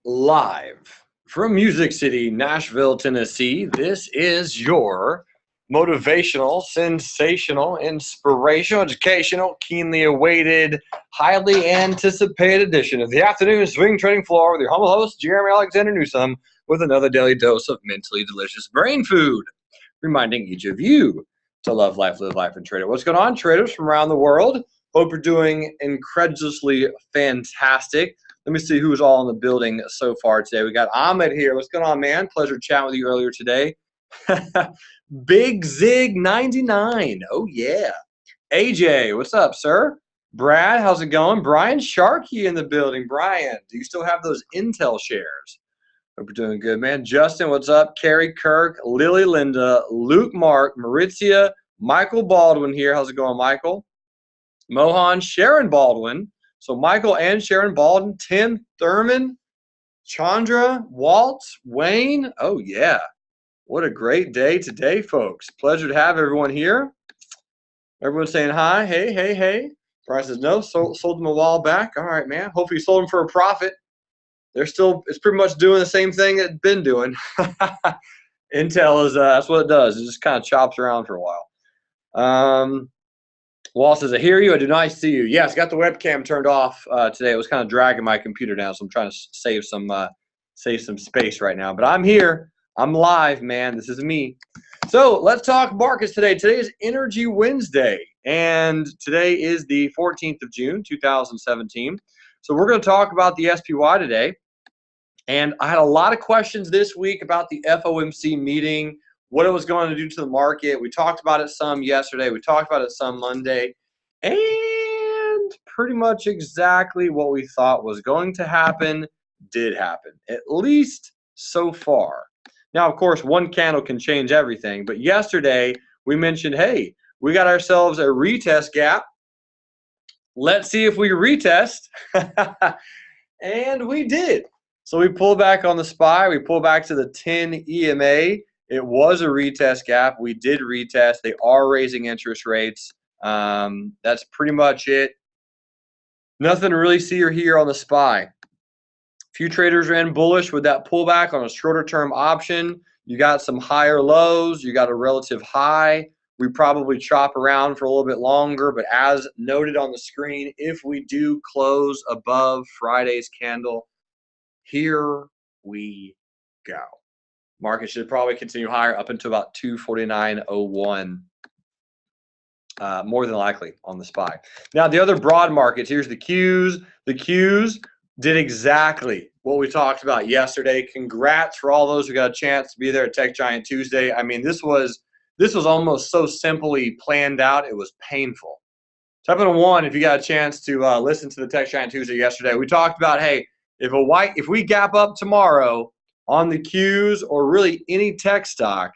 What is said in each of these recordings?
Live from Music City, Nashville, Tennessee, this is your motivational, sensational, inspirational, educational, keenly awaited, highly anticipated edition of the afternoon swing trading floor with your humble host, Jeremy Alexander Newsome, with another daily dose of mentally delicious brain food, reminding each of you to love life, live life, and trade it. What's going on, traders from around the world? Hope you're doing incredulously fantastic. Let me see who's all in the building so far today. We got Ahmed here. What's going on, man? Pleasure chatting with you earlier today. Big Zig 99. Oh, yeah. AJ, what's up, sir? Brad, how's it going? Brian Sharkey in the building. Brian, do you still have those Intel shares? Hope you're doing good, man. Justin, what's up? Carrie Kirk, Lily Linda, Luke Mark, Maritzia, Michael Baldwin here. How's it going, Michael? Mohan, Sharon Baldwin. So Michael and Sharon Baldwin, Tim Thurman, Chandra, Walt, Wayne. Oh, yeah. What a great day today, folks. Pleasure to have everyone here. Everyone's saying hi. Hey, hey, hey. Brian says, no, sold them a while back. All right, man. Hopefully you sold them for a profit. It's pretty much doing the same thing it's been doing. Intel is, that's what it does. It just kind of chops around for a while. Walt says, I hear you. I do not see you. Yes, got the webcam turned off today. It was kind of dragging my computer down, so I'm trying to save some space right now. But I'm here. I'm live, man. This is me. So let's talk markets today. Today is Energy Wednesday, and today is the 14th of June, 2017. So we're going to talk about the SPY today. And I had a lot of questions this week about the FOMC meeting, what it was going to do to the market. We talked about it some yesterday. We talked about it some Monday. And pretty much exactly what we thought was going to happen did happen, at least so far. Now, of course, one candle can change everything. But yesterday, we mentioned, hey, we got ourselves a retest gap. Let's see if we retest. And we did. So we pulled back on the SPY. We pulled back to the 10 EMA. It was a retest gap. We did retest. They are raising interest rates. That's pretty much it. Nothing to really see or hear on the SPY. Few traders are in bullish with that pullback on a shorter term option. You got some higher lows. You got a relative high. We probably chop around for a little bit longer, but as noted on the screen, if we do close above Friday's candle, here we go. Market should probably continue higher up until about 249.01, more than likely on the SPY. Now, the other broad markets, here's the Qs. The Qs did exactly what we talked about yesterday. Congrats for all those who got a chance to be there at Tech Giant Tuesday. I mean, this was almost so simply planned out, it was painful. Type in a 1 if you got a chance to listen to the Tech Giant Tuesday yesterday. We talked about, hey, if we gap up tomorrow on the Qs or really any tech stock,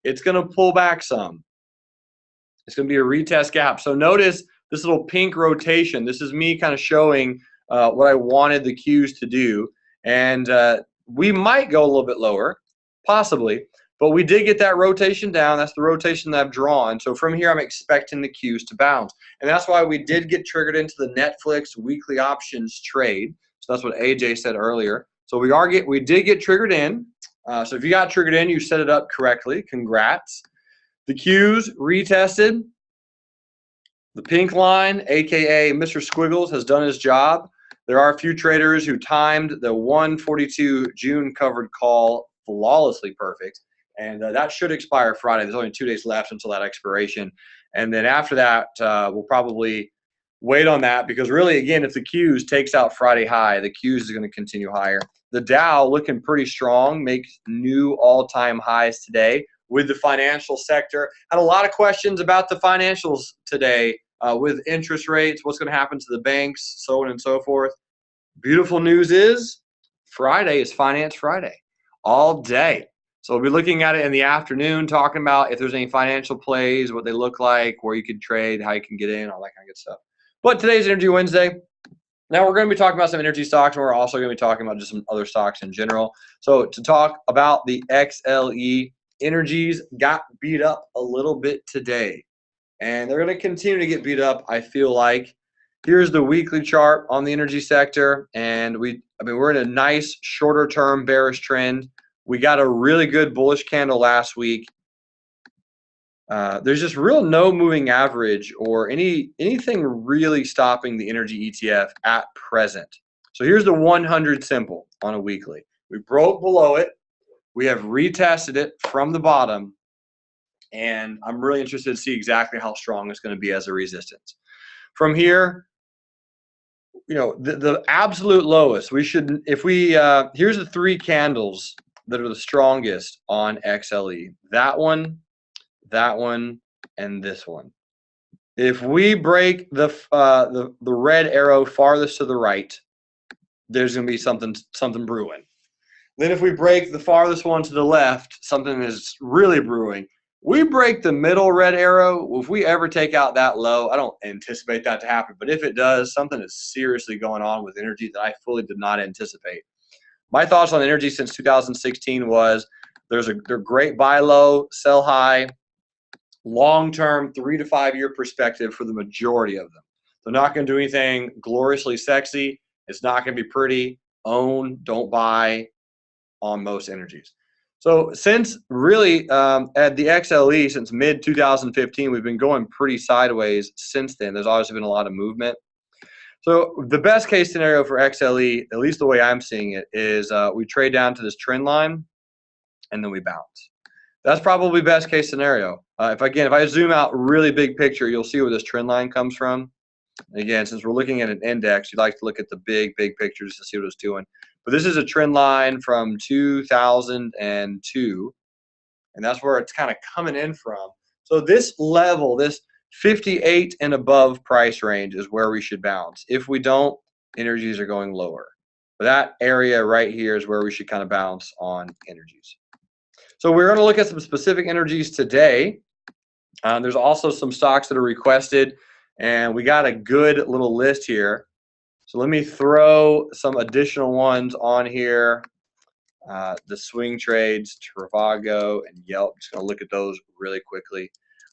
it's going to pull back some. It's going to be a retest gap. So notice this little pink rotation. This is me kind of showing what I wanted the Qs to do. And we might go a little bit lower, possibly, but we did get that rotation down. That's the rotation that I've drawn. So from here, I'm expecting the Qs to bounce. And that's why we did get triggered into the Netflix weekly options trade. So that's what AJ said earlier. So we did get triggered in. So if you got triggered in, you set it up correctly. Congrats. The Qs retested. The pink line, aka Mr. Squiggles, has done his job. There are a few traders who timed the 142 June covered call flawlessly perfect. And that should expire Friday. There's only 2 days left until that expiration. And then after that, we'll probably wait on that because really, again, if the Qs takes out Friday high, the Qs is going to continue higher. The Dow looking pretty strong, makes new all-time highs today with the financial sector. Had a lot of questions about the financials today with interest rates, what's going to happen to the banks, so on and so forth. Beautiful news is Friday is Finance Friday all day. So we'll be looking at it in the afternoon, talking about if there's any financial plays, what they look like, where you can trade, how you can get in, all that kind of good stuff. But today's Energy Wednesday. Now we're going to be talking about some energy stocks, and we're also going to be talking about just some other stocks in general. So to talk about the XLE Energies, got beat up a little bit today. And they're going to continue to get beat up, I feel like. Here's the weekly chart on the energy sector, and we're in a nice shorter term bearish trend. We got a really good bullish candle last week. There's just real no moving average or anything really stopping the energy ETF at present. So here's the 100 simple on a weekly. We broke below it. We have retested it from the bottom, and I'm really interested to see exactly how strong it's going to be as a resistance. From here, the absolute lowest, here's the 3 candles that are the strongest on XLE. That one, and this one. If we break the red arrow farthest to the right, there's going to be something brewing. Then if we break the farthest one to the left, something is really brewing. We break the middle red arrow. If we ever take out that low, I don't anticipate that to happen, but if it does, something is seriously going on with energy that I fully did not anticipate. My thoughts on energy since 2016 was they're great buy low, sell high, long-term 3 to 5 year perspective for the majority of them. They're not going to do anything gloriously sexy. It's not going to be pretty. Own, don't buy on most energies. So since really at the XLE, since mid-2015, we've been going pretty sideways since then. There's obviously been a lot of movement. So the best case scenario for XLE, at least the way I'm seeing it, is we trade down to this trend line and then we bounce. That's probably best case scenario. If I zoom out really big picture, you'll see where this trend line comes from. And again, since we're looking at an index, you'd like to look at the big pictures to see what it's doing. But this is a trend line from 2002, and that's where it's kind of coming in from. So this level, this 58 and above price range is where we should bounce. If we don't, energies are going lower. But that area right here is where we should kind of bounce on energies. So we're going to look at some specific energies today. There's also some stocks that are requested, and we got a good little list here. So let me throw some additional ones on here. The swing trades, Trivago and Yelp. Just going to look at those really quickly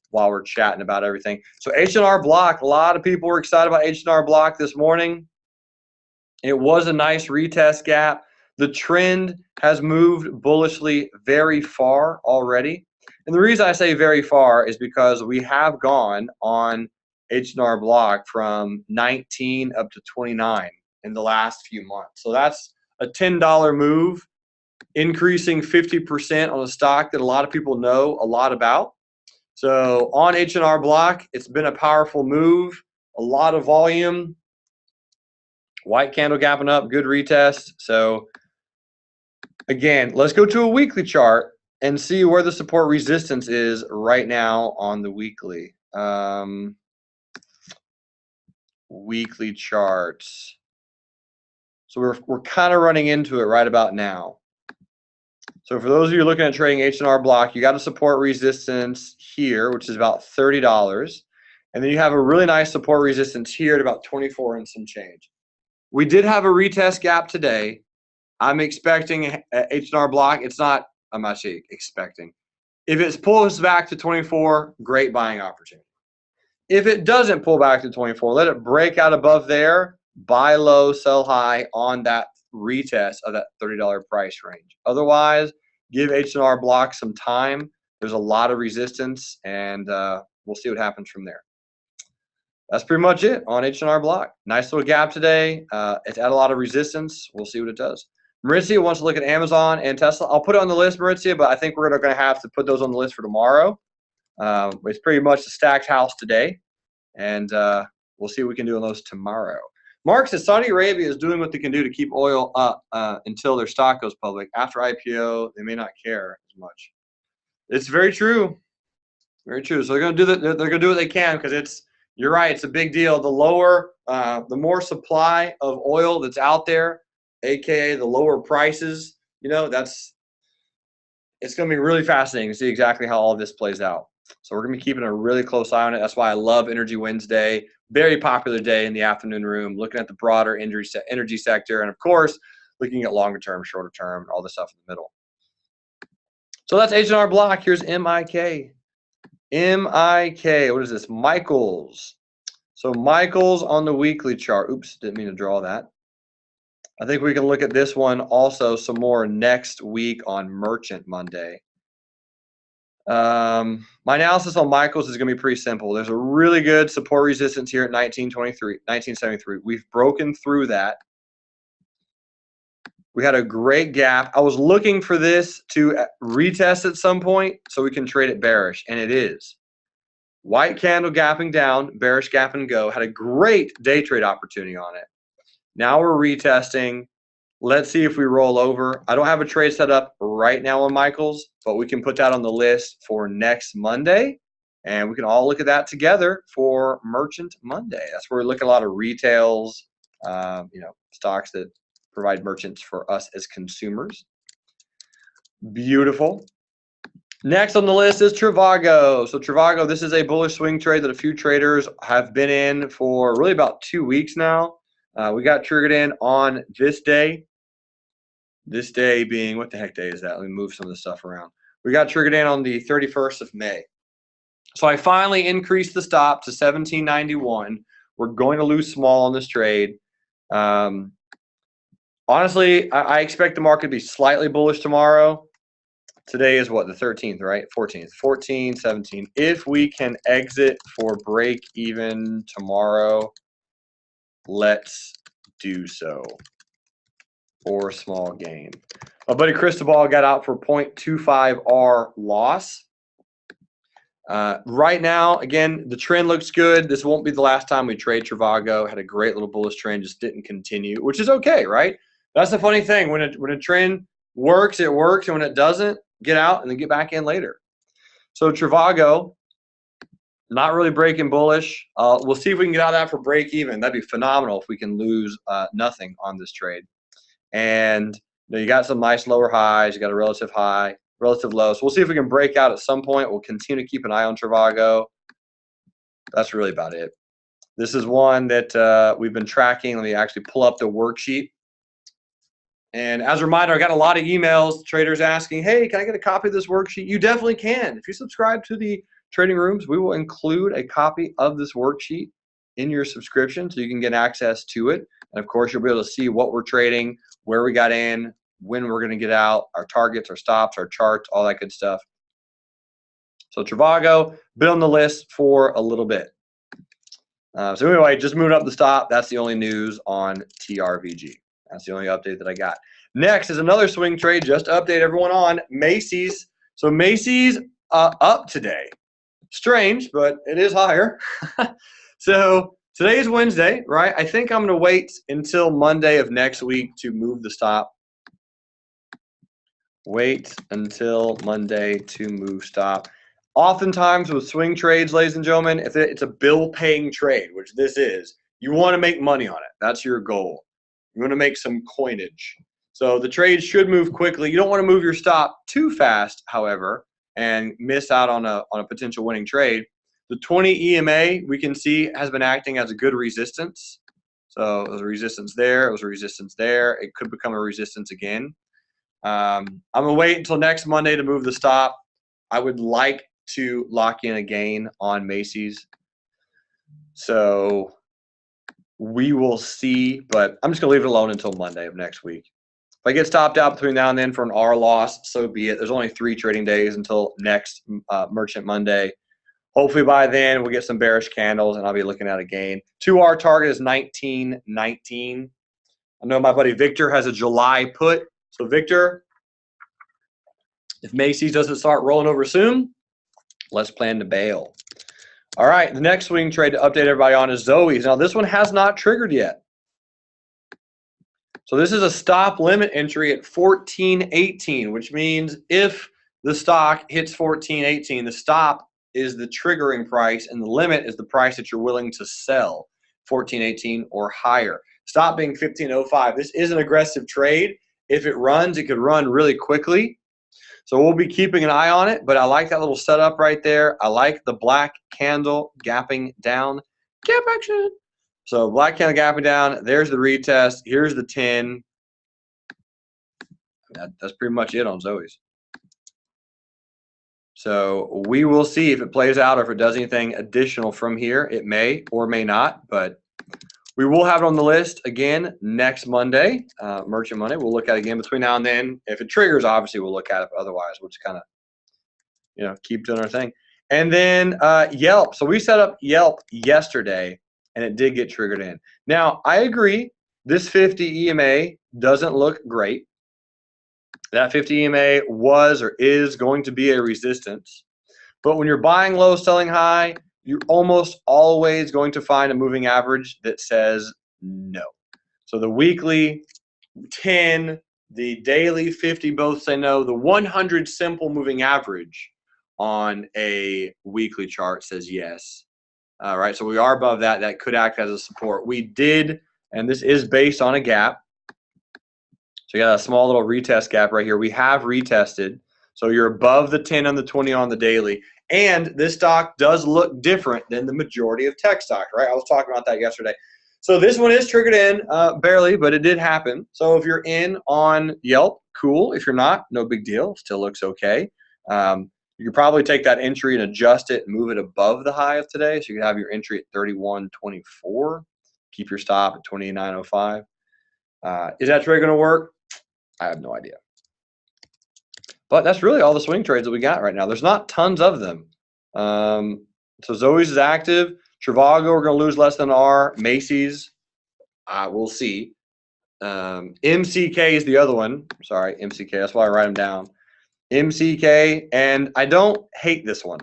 while we're chatting about everything. So H&R Block, a lot of people were excited about H&R Block this morning. It was a nice retest gap. The trend has moved bullishly very far already. And the reason I say very far is because we have gone on H&R Block from 19 up to 29 in the last few months. So that's a $10 move, increasing 50% on a stock that a lot of people know a lot about. So on H&R Block, it's been a powerful move, a lot of volume, white candle gapping up, good retest. So again, let's go to a weekly chart and see where the support resistance is right now on the weekly. Weekly charts. So we're kind of running into it right about now. So for those of you looking at trading H&R Block, you got a support resistance here, which is about $30. And then you have a really nice support resistance here at about 24 and some change. We did have a retest gap today. I'm expecting H&R Block. I'm actually expecting. If it pulls back to 24, great buying opportunity. If it doesn't pull back to 24, let it break out above there, buy low, sell high on that retest of that $30 price range. Otherwise, give H&R Block some time. There's a lot of resistance, and we'll see what happens from there. That's pretty much it on H&R Block. Nice little gap today. It's at a lot of resistance. We'll see what it does. Maurizia wants to look at Amazon and Tesla. I'll put it on the list, Maurizia, but I think we're going to have to put those on the list for tomorrow. It's pretty much a stacked house today, and we'll see what we can do on those tomorrow. Mark says Saudi Arabia is doing what they can do to keep oil up until their stock goes public. After IPO, they may not care as much. It's very true. Very true. So they're going to do they're going to do what they can because you're right. It's a big deal. The more supply of oil that's out there, AKA the lower prices, it's going to be really fascinating to see exactly how all of this plays out. So we're going to be keeping a really close eye on it. That's why I love Energy Wednesday. Very popular day in the afternoon room, looking at the broader energy sector, and of course, looking at longer term, shorter term, all the stuff in the middle. So that's H&R Block. Here's MIK. MIK, what is this? Michaels. So Michael's on the weekly chart. Oops, didn't mean to draw that. I think we can look at this one also some more next week on Merchant Monday. My analysis on Michael's is going to be pretty simple. There's a really good support resistance here at 1973. We've broken through that. We had a great gap. I was looking for this to retest at some point so we can trade it bearish, and it is. White candle gapping down, bearish gap and go. Had a great day trade opportunity on it. Now we're retesting. Let's see if we roll over. I don't have a trade set up right now on Michael's, but we can put that on the list for next Monday, and we can all look at that together for Merchant Monday. That's where we look at a lot of retails, stocks that provide merchants for us as consumers. Beautiful. Next on the list is Trivago. So Trivago, this is a bullish swing trade that a few traders have been in for really about 2 weeks now. We got triggered in on this day. This day being, what the heck day is that? Let me move some of the stuff around. We got triggered in on the 31st of May. So I finally increased the stop to 17.91. We're going to lose small on this trade. Honestly, I expect the market to be slightly bullish tomorrow. Today is what, the 13th, right? 14th, 14, 17. If we can exit for break even tomorrow, let's do so. Or a small gain. My buddy Cristobal got out for 0.25R loss. Right now, again, the trend looks good. This won't be the last time we trade Trivago. Had a great little bullish trend, just didn't continue, which is okay, right? That's the funny thing. When a trend works, it works, and when it doesn't, get out and then get back in later. So Trivago, not really breaking bullish. We'll see if we can get out of that for break even. That'd be phenomenal if we can lose nothing on this trade. And you got some nice lower highs. You got a relative high, relative low. So we'll see if we can break out at some point. We'll continue to keep an eye on Trivago. That's really about it. This is one that we've been tracking. Let me actually pull up the worksheet. And as a reminder, I got a lot of emails, traders asking, hey, can I get a copy of this worksheet? You definitely can. If you subscribe to the trading rooms, we will include a copy of this worksheet in your subscription so you can get access to it. And of course, you'll be able to see what we're trading, where we got in, when we're going to get out, our targets, our stops, our charts, all that good stuff. So Trivago, been on the list for a little bit. So anyway, just moving up the stop. That's the only news on TRVG. That's the only update that I got. Next is another swing trade. Just to update everyone on Macys. So Macys up today. Strange, but it is higher. So today is Wednesday, right? I think I'm going to wait until Monday of next week to move the stop. Wait until Monday to move stop. Oftentimes with swing trades, ladies and gentlemen, if it's a bill-paying trade, which this is, you want to make money on it. That's your goal. You want to make some coinage. So the trade should move quickly. You don't want to move your stop too fast, however, and miss out on a potential winning trade. The 20 EMA, we can see, has been acting as a good resistance. So it was a resistance there. It was a resistance there. It could become a resistance again. I'm going to wait until next Monday to move the stop. I would like to lock in a gain on Macys. So we will see, but I'm just going to leave it alone until Monday of next week. If I get stopped out between now and then for an R loss, so be it. There's only 3 trading days until next Merchant Monday. Hopefully by then we'll get some bearish candles and I'll be looking at a gain. 2R target is 19.19. I know my buddy Victor has a July put. So Victor, if Macys doesn't start rolling over soon, let's plan to bail. All right, the next swing trade to update everybody on is Zoeys. Now this one has not triggered yet. So this is a stop limit entry at 14.18, which means if the stock hits 14.18, the stop is the triggering price and the limit is the price that you're willing to sell, 14.18 or higher. Stop being 15.05. This is an aggressive trade. If it runs, it could run really quickly. So we'll be keeping an eye on it, but I like that little setup right there. I like the black candle gapping down. Gap action. So black candle gapping down. There's the retest. Here's the 10. That's pretty much it on Zoeys. So we will see if it plays out or if it does anything additional from here. It may or may not, but we will have it on the list again next Monday, Merchant Monday. We'll look at it again between now and then. If it triggers, obviously we'll look at it. But otherwise, we'll just kind of, keep doing our thing. And then Yelp. So we set up Yelp yesterday, and it did get triggered in. Now, I agree. This 50 EMA doesn't look great. That 50 EMA was or is going to be a resistance. But when you're buying low, selling high, you're almost always going to find a moving average that says no. So the weekly 10, the daily 50 both say no. The 100 simple moving average on a weekly chart says yes. All right, so we are above that. That could act as a support. We did, and this is based on a gap. So you got a small little retest gap right here. We have retested. So you're above the 10 on the 20 on the daily. And this stock does look different than the majority of tech stocks, right? I was talking about that yesterday. So this one is triggered in, barely, but it did happen. So if you're in on Yelp, cool. If you're not, no big deal. Still looks okay. You could probably take that entry and adjust it and move it above the high of today. So you could have your entry at 31.24. Keep your stop at 29.05. Is that trade going to work? I have no idea. But that's really all the swing trades that we got right now. There's not tons of them. So Zoeys is active. Trivago, we're going to lose less than R. Macys, we'll see. MCK is the other one. Sorry, MCK. That's why I write them down. MCK, and I don't hate this one.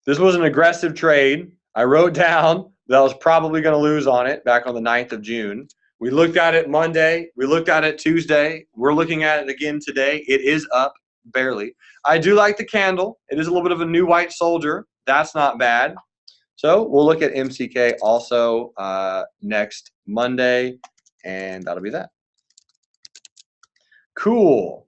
This was an aggressive trade. I wrote down that I was probably going to lose on it back on the 9th of June. We looked at it Monday. We looked at it Tuesday. We're looking at it again today. It is up, barely. I do like the candle. It is a little bit of a new white soldier. That's not bad. So we'll look at MCK also next Monday, and that'll be that. Cool.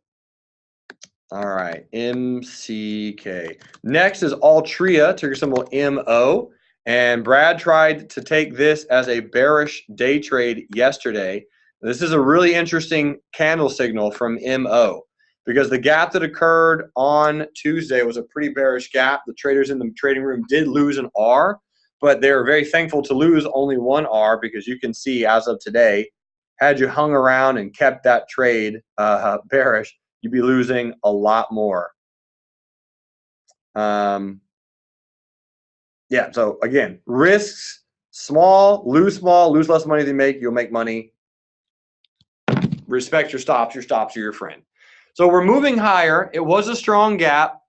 All right, MCK. Next is Altria, ticker symbol MO. And Brad tried to take this as a bearish day trade yesterday. This is a really interesting candle signal from MO because the gap that occurred on Tuesday was a pretty bearish gap. The traders in the trading room did lose an R, but they were very thankful to lose only one R because you can see as of today, had you hung around and kept that trade bearish, you'd be losing a lot more. Yeah, so again, risks, small, lose less money than you make, you'll make money. Respect your stops are your friend. So we're moving higher. It was a strong gap.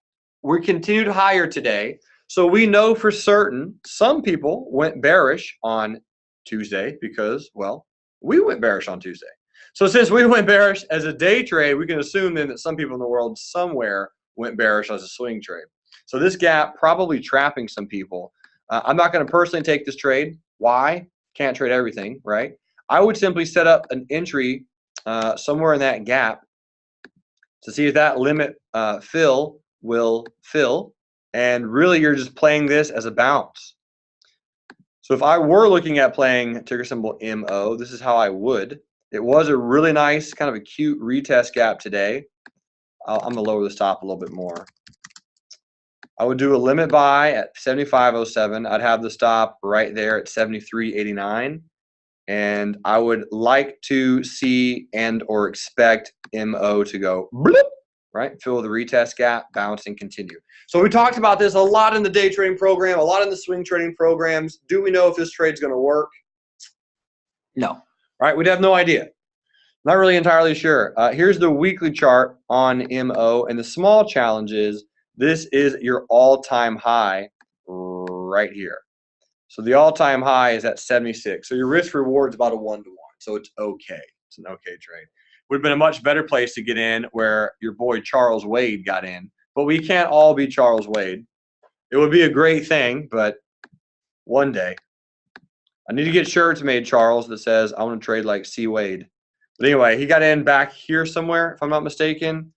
We continued higher today. So we know for certain some people went bearish on Tuesday because, well, we went bearish on Tuesday. So since we went bearish as a day trade, we can assume then that some people in the world somewhere went bearish as a swing trade. So this gap probably trapping some people. I'm not going to personally take this trade. Why? Can't trade everything, right? I would simply set up an entry somewhere in that gap to see if that limit fill will fill. And really, you're just playing this as a bounce. So if I were looking at playing ticker symbol MO, this is how I would. It was a really nice kind of a cute retest gap today. I'm going to lower the stop a little bit more. I would do a limit buy at 75.07. I'd have the stop right there at 73.89. And I would like to see and or expect MO to go bloop, right? Fill the retest gap, bounce, and continue. So we talked about this a lot in the day trading program, a lot in the swing trading programs. Do we know if this trade's going to work? No. Right? We'd have no idea. Not really entirely sure. Here's the weekly chart on MO, and the small challenge is this is your all-time high right here. So the all-time high is at 76. So your risk reward is about a 1-to-1. So it's okay. It's an okay trade. Would have been a much better place to get in where your boy Charles Wade got in. But we can't all be Charles Wade. It would be a great thing, but one day. I need to get shirts made, Charles, that says I want to trade like C. Wade. But anyway, he got in back here somewhere, if I'm not mistaken.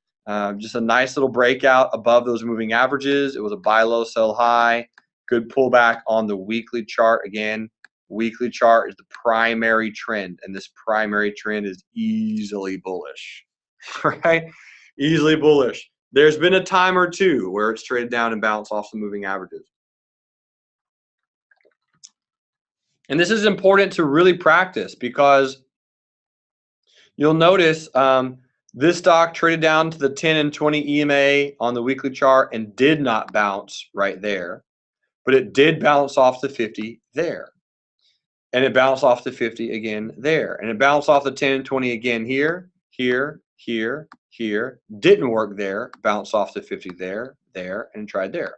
Just a nice little breakout above those moving averages. It was a buy low, sell high. Good pullback on the weekly chart. Again, weekly chart is the primary trend, and this primary trend is easily bullish, right? Easily bullish. There's been a time or two where it's traded down and bounced off some moving averages. And this is important to really practice because you'll notice this stock traded down to the 10 and 20 EMA on the weekly chart and did not bounce right there, but it did bounce off the 50 there. And it bounced off the 50 again there. And it bounced off the 10 and 20 again here, here, here, here. Didn't work there, bounced off the 50 there, there, and tried there.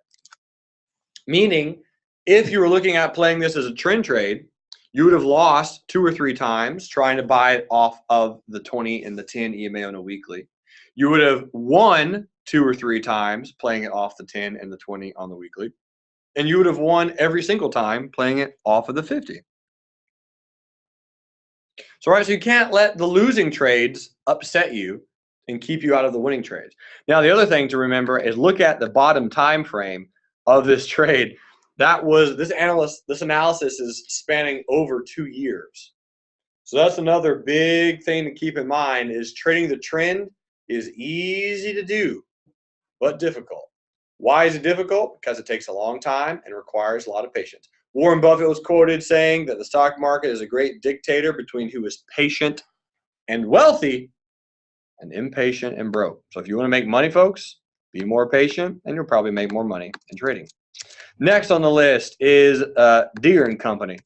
Meaning, if you were looking at playing this as a trend trade, you would have lost 2 or 3 times trying to buy it off of the 20 and the 10 EMA on a weekly. You would have won 2 or 3 times playing it off the 10 and the 20 on the weekly. And you would have won every single time playing it off of the 50. So, right, so you can't let the losing trades upset you and keep you out of the winning trades. Now, the other thing to remember is look at the bottom time frame of this trade. That was this analysis is spanning over 2 years. So that's another big thing to keep in mind is trading the trend is easy to do, but difficult. Why is it difficult? Because it takes a long time and requires a lot of patience. Warren Buffett was quoted saying that the stock market is a great dictator between who is patient and wealthy and impatient and broke. So if you want to make money, folks, be more patient and you'll probably make more money in trading. Next on the list is Deere & Company.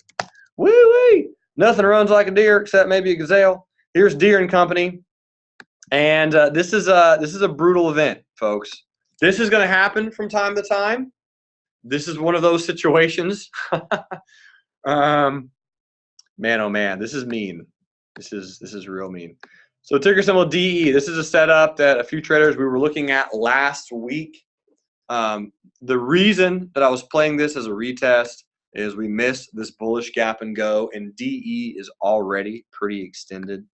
Woo-wee! Nothing runs like a deer except maybe a gazelle. Here's Deere & Company. And this is a brutal event, folks. This is going to happen from time to time. This is one of those situations. Man, oh man, this is mean. This is real mean. So ticker symbol DE. This is a setup that a few traders we were looking at last week. The reason that I was playing this as a retest is we missed this bullish gap and go, and DE is already pretty extended.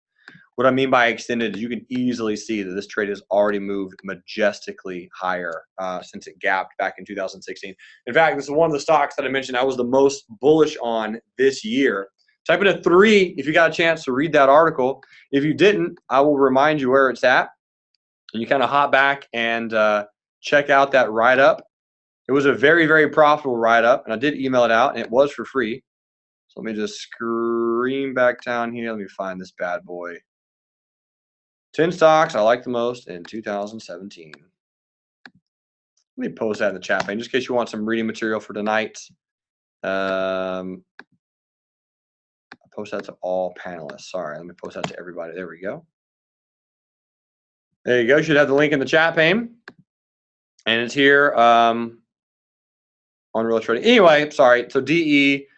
What I mean by extended is you can easily see that this trade has already moved majestically higher since it gapped back in 2016. In fact, this is one of the stocks that I mentioned I was the most bullish on this year. Type in a 3 if you got a chance to read that article. If you didn't, I will remind you where it's at. And you kind of hop back and check out that write-up. It was a very, very profitable write-up, and I did email it out, and it was for free. So let me just scream back down here. Let me find this bad boy. 10 stocks I like the most in 2017. Let me post that in the chat pane, just in case you want some reading material for tonight. I'll post that to all panelists. Sorry, let me post that to everybody. There we go. There you go. You should have the link in the chat pane. And it's here on Real Trading. Anyway, sorry. So DE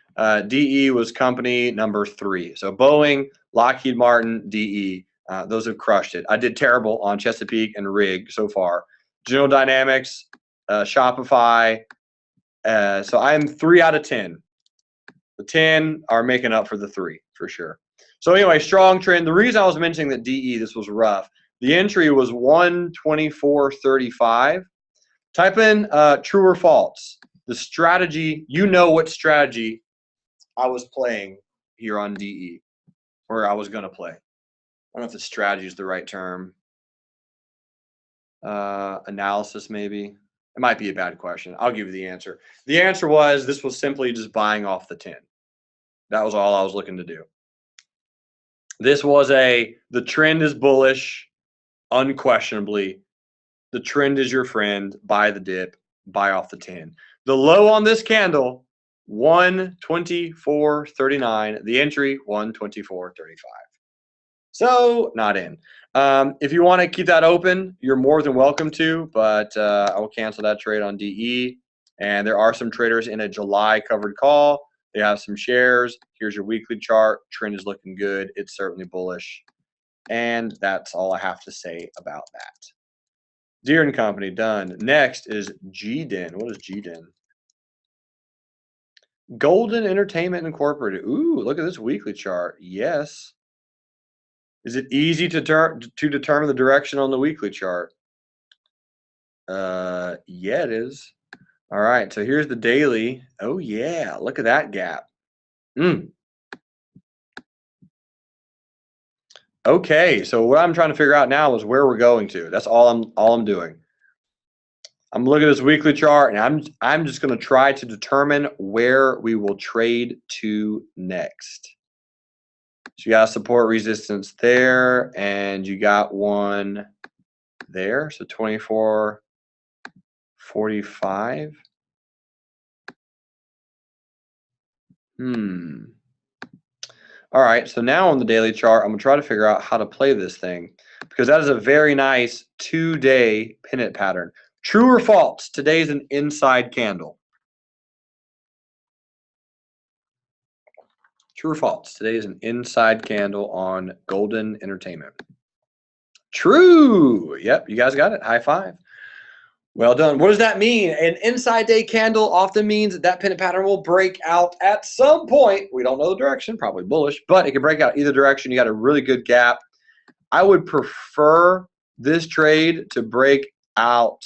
was company number 3. So Boeing, Lockheed Martin, DE. Those have crushed it. I did terrible on Chesapeake and Rig so far. General Dynamics, Shopify. So I'm 3 out of 10. The 10 are making up for the 3 for sure. So anyway, strong trend. The reason I was mentioning that DE, this was rough. The entry was 124.35. Type in true or false. The strategy, you know what strategy I was playing here on DE, or I was going to play. I don't know if the strategy is the right term. Analysis, maybe. It might be a bad question. I'll give you the answer. The answer was this was simply just buying off the 10. That was all I was looking to do. This was the trend is bullish, unquestionably. The trend is your friend. Buy the dip, buy off the 10. The low on this candle, 124.39. The entry, 124.35. So not in. If you want to keep that open, you're more than welcome to, but I will cancel that trade on DE. And there are some traders in a July covered call. They have some shares. Here's your weekly chart. Trend is looking good. It's certainly bullish. And that's all I have to say about that. Deere & Company, done. Next is GDEN. What is GDEN? Golden Entertainment Incorporated. Ooh, look at this weekly chart. Yes. Is it easy to determine the direction on the weekly chart? Yeah, it is. All right, so here's the daily. Oh, yeah, look at that gap. Okay, so what I'm trying to figure out now is where we're going to. That's all I'm doing. I'm looking at this weekly chart, and I'm just going to try to determine where we will trade to next. So you got support resistance there, and you got one there. So 24.45. All right, so now on the daily chart, I'm going to try to figure out how to play this thing, because that is a very nice 2-day pennant pattern. True or false? Today's an inside candle. True or false? Today is an inside candle on Golden Entertainment. True. Yep, you guys got it. High five. Well done. What does that mean? An inside day candle often means that pennant pattern will break out at some point. We don't know the direction, probably bullish, but it can break out either direction. You got a really good gap. I would prefer this trade to break out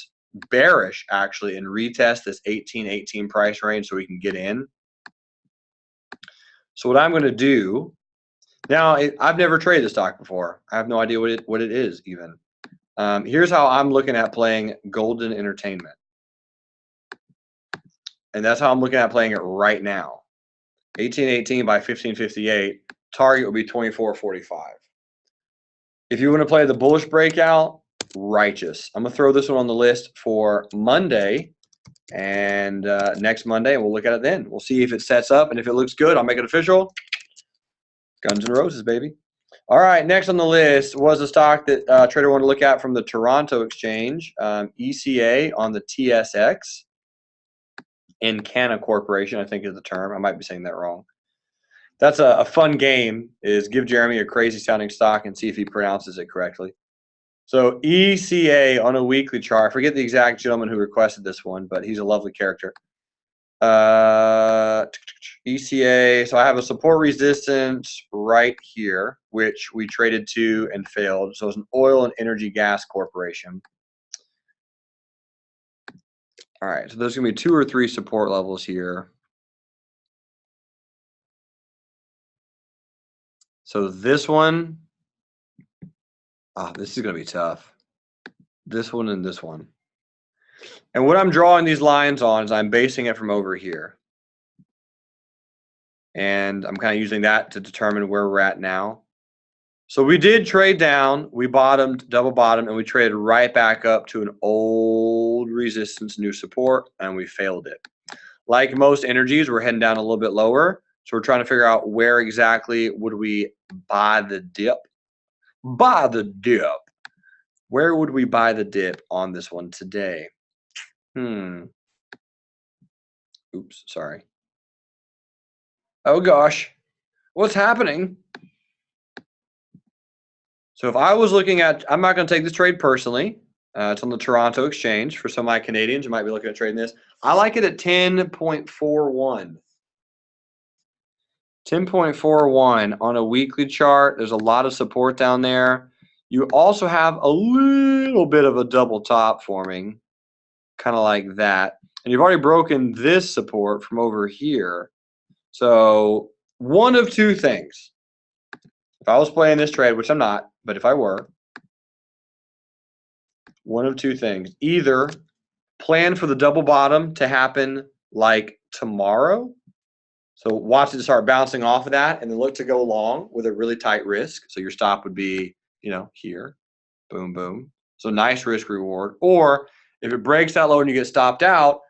bearish, actually, and retest this 18.18 price range so we can get in. So what I'm going to do now, I've never traded the stock before. I have no idea what it is even. Here's how I'm looking at playing Golden Entertainment. And that's how I'm looking at playing it right now. 18.18 by 15.58. Target will be 24.45. If you want to play the bullish breakout, righteous. I'm going to throw this one on the list for Monday and next Monday, and we'll look at it then. We'll see if it sets up, and if it looks good, I'll make it official. Guns N' Roses, baby. All right, next on the list was a stock that trader wanted to look at from the Toronto Exchange, ECA on the TSX. Encana Corporation, I think is the term. I might be saying that wrong. That's a fun game, is give Jeremy a crazy sounding stock and see if he pronounces it correctly. So ECA on a weekly chart. I forget the exact gentleman who requested this one, but he's a lovely character. ECA, so I have a support resistance right here, which we traded to and failed. So it's an oil and energy gas corporation. All right, so there's going to be 2 or 3 support levels here. So this one, this is going to be tough. This one and this one. And what I'm drawing these lines on is I'm basing it from over here. And I'm kind of using that to determine where we're at now. So we did trade down, we bottomed, double bottomed, and we traded right back up to an old resistance, new support, and we failed it. Like most energies, we're heading down a little bit lower. So we're trying to figure out where exactly would we buy the dip. Buy the dip. Where would we buy the dip on this one today? Oops, sorry. Oh gosh, what's happening? So if I was looking at, I'm not going to take this trade personally. It's on the Toronto Exchange. For some of my Canadians, you might be looking at trading this. I like it at 10.41. 10.41 on a weekly chart. There's a lot of support down there. You also have a little bit of a double top forming, kind of like that. And you've already broken this support from over here. So one of two things. If I was playing this trade, which I'm not, but if I were, one of two things. Either plan for the double bottom to happen like tomorrow. So watch it start bouncing off of that and then look to go long with a really tight risk. So your stop would be, here. Boom, boom. So nice risk reward. Or if it breaks that low and you get stopped out,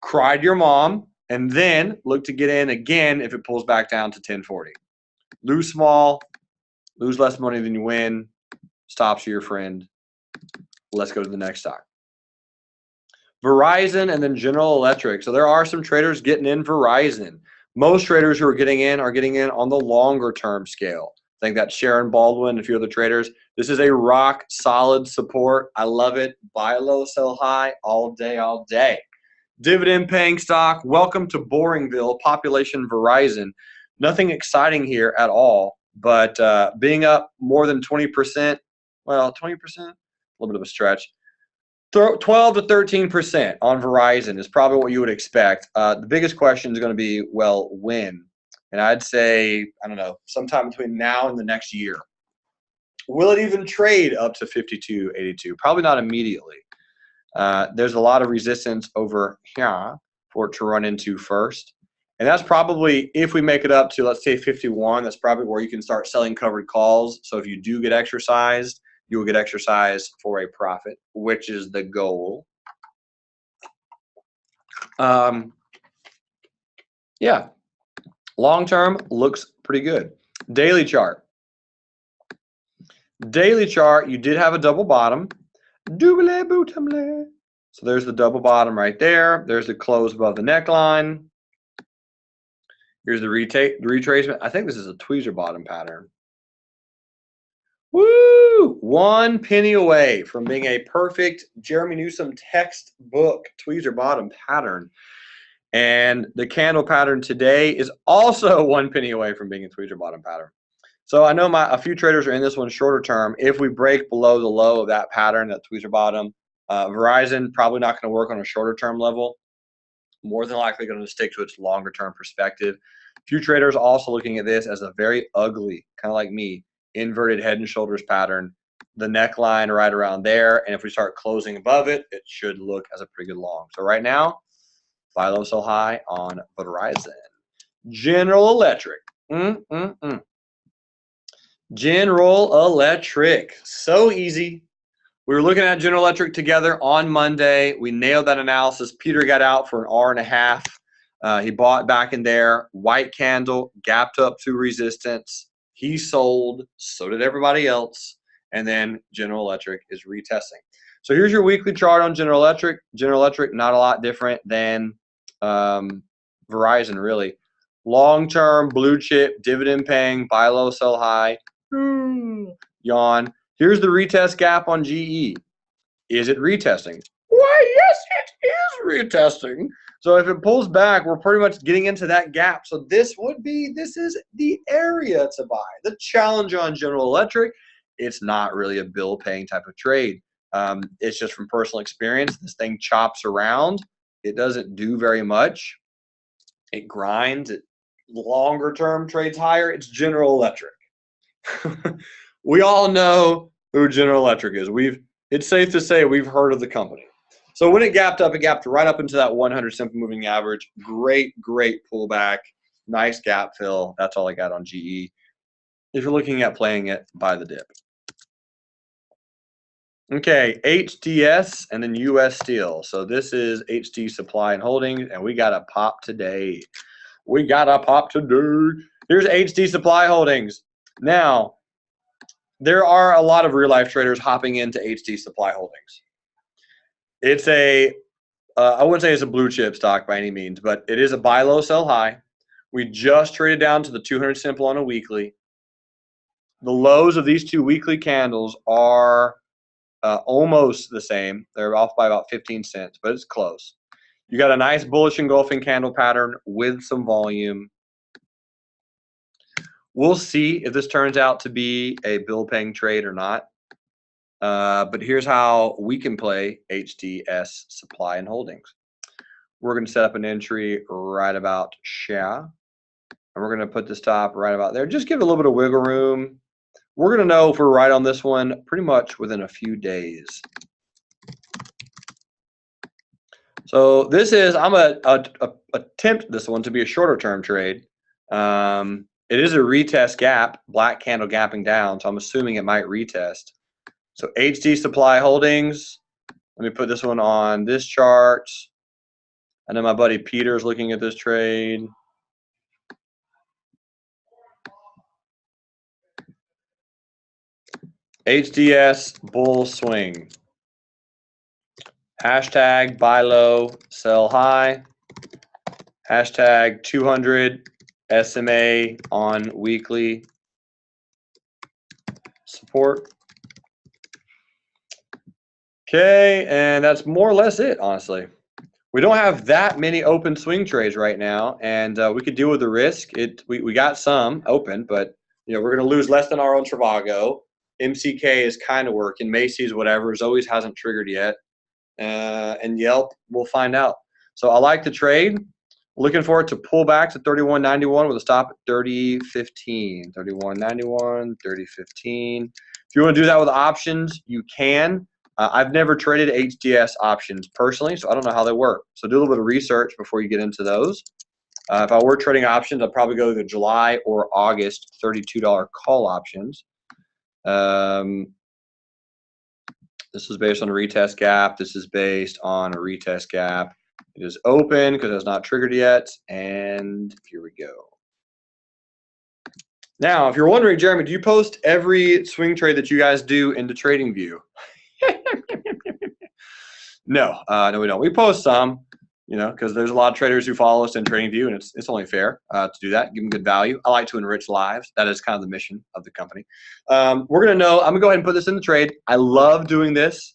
cry to your mom and then look to get in again if it pulls back down to 1040. Lose small, lose less money than you win. Stops are your friend. Let's go to the next stock. Verizon and then General Electric. So there are some traders getting in Verizon. Most traders who are getting in on the longer term scale. I think that's Sharon Baldwin and a few other traders. This is a rock solid support. I love it. Buy low, sell high all day, all day. Dividend paying stock. Welcome to Boringville, population Verizon. Nothing exciting here at all, but being up more than 20%, well, 20%, a little bit of a stretch. 12 to 13% on Verizon is probably what you would expect. The biggest question is going to be, well, when? And I'd say, I don't know, sometime between now and the next year. Will it even trade up to 52.82? Probably not immediately. there's a lot of resistance over here for it to run into first. And that's probably, if we make it up to, let's say 51, that's probably where you can start selling covered calls. So if you do get exercised, you will get exercised for a profit, which is the goal. Yeah, long term looks pretty good. Daily chart. Daily chart, you did have a double bottom. So there's the double bottom right there. There's the close above the neckline. Here's the retracement. I think this is a tweezer bottom pattern. Woo! 1 penny away from being a perfect Jeremy Newsom textbook tweezer bottom pattern. And the candle pattern today is also 1 penny away from being a tweezer bottom pattern. So I know a few traders are in this one shorter term. If we break below the low of that pattern, that tweezer bottom, Verizon probably not going to work on a shorter term level. More than likely going to stick to its longer term perspective. A few traders also looking at this as a very ugly, kind of like me, inverted head and shoulders pattern. The neckline right around there. And if we start closing above it, it should look as a pretty good long. So right now, buy low, sell high on Verizon. General Electric. General Electric. So easy. We were looking at General Electric together on Monday. We nailed that analysis. Peter got out for an hour and a half. He bought back in there. White candle, gapped up to resistance. He sold. So did everybody else. And then General Electric is retesting. So here's your weekly chart on General Electric. General Electric, not a lot different than Verizon, really. Long-term, blue chip, dividend paying, buy low, sell high. Yawn. Here's the retest gap on GE. Is it retesting? Why, yes, it is retesting. So if it pulls back, we're pretty much getting into that gap. So this is the area to buy. The challenge on General Electric, it's not really a bill paying type of trade. It's just from personal experience. This thing chops around. It doesn't do very much. It grinds. It longer term trades higher. It's General Electric. We all know who General Electric is. It's safe to say we've heard of the company. So when it gapped right up into that 100 simple moving average. Great pullback. Nice gap fill. That's all I got on GE. If you're looking at playing it, buy the dip. Okay, HDS and then US Steel. So this is HD Supply and Holdings, and we got a pop today. Here's HD Supply Holdings. Now, there are a lot of real-life traders hopping into HD Supply Holdings. It's I wouldn't say it's a blue chip stock by any means, but it is a buy low, sell high. We just traded down to the 200 simple on a weekly. The lows of these two weekly candles are almost the same. They're off by about 15 cents, but it's close. You got a nice bullish engulfing candle pattern with some volume. We'll see if this turns out to be a bill-paying trade or not. But here's how we can play HDS Supply and Holdings. We're going to set up an entry right about here. And we're going to put the stop right about there. Just give it a little bit of wiggle room. We're going to know if we're right on this one pretty much within a few days. So this is, I'm going to attempt this one to be a shorter term trade. It is a retest gap, black candle gapping down, so I'm assuming it might retest. So HD Supply Holdings, let me put this one on this chart. I know my buddy Peter's looking at this trade. HDS bull swing. Hashtag buy low, sell high. Hashtag 200 SMA on weekly support. Okay, and that's more or less it, honestly. We don't have that many open swing trades right now, and we could deal with the risk. We got some open, but we're going to lose less than our own Trivago. MCK is kind of working. Macys, whatever, Zoeys hasn't triggered yet. And Yelp, we'll find out. So I like the trade. Looking for it to pull back to 31.91 with a stop at 30.15. 31.91, 30.15. If you want to do that with options, you can. I've never traded HDS options personally, so I don't know how they work. So do a little bit of research before you get into those. If I were trading options, I'd probably go to the July or August $32 call options. This is based on a retest gap. This is based on a retest gap. It is open because it's not triggered yet. And here we go. Now, if you're wondering, Jeremy, do you post every swing trade that you guys do into TradingView? No, no, we don't. We post some, you know, because there's a lot of traders who follow us in TradingView, and it's only fair to do that, give them good value. I like to enrich lives. That is kind of the mission of the company. I'm going to go ahead and put this in the trade. I love doing this.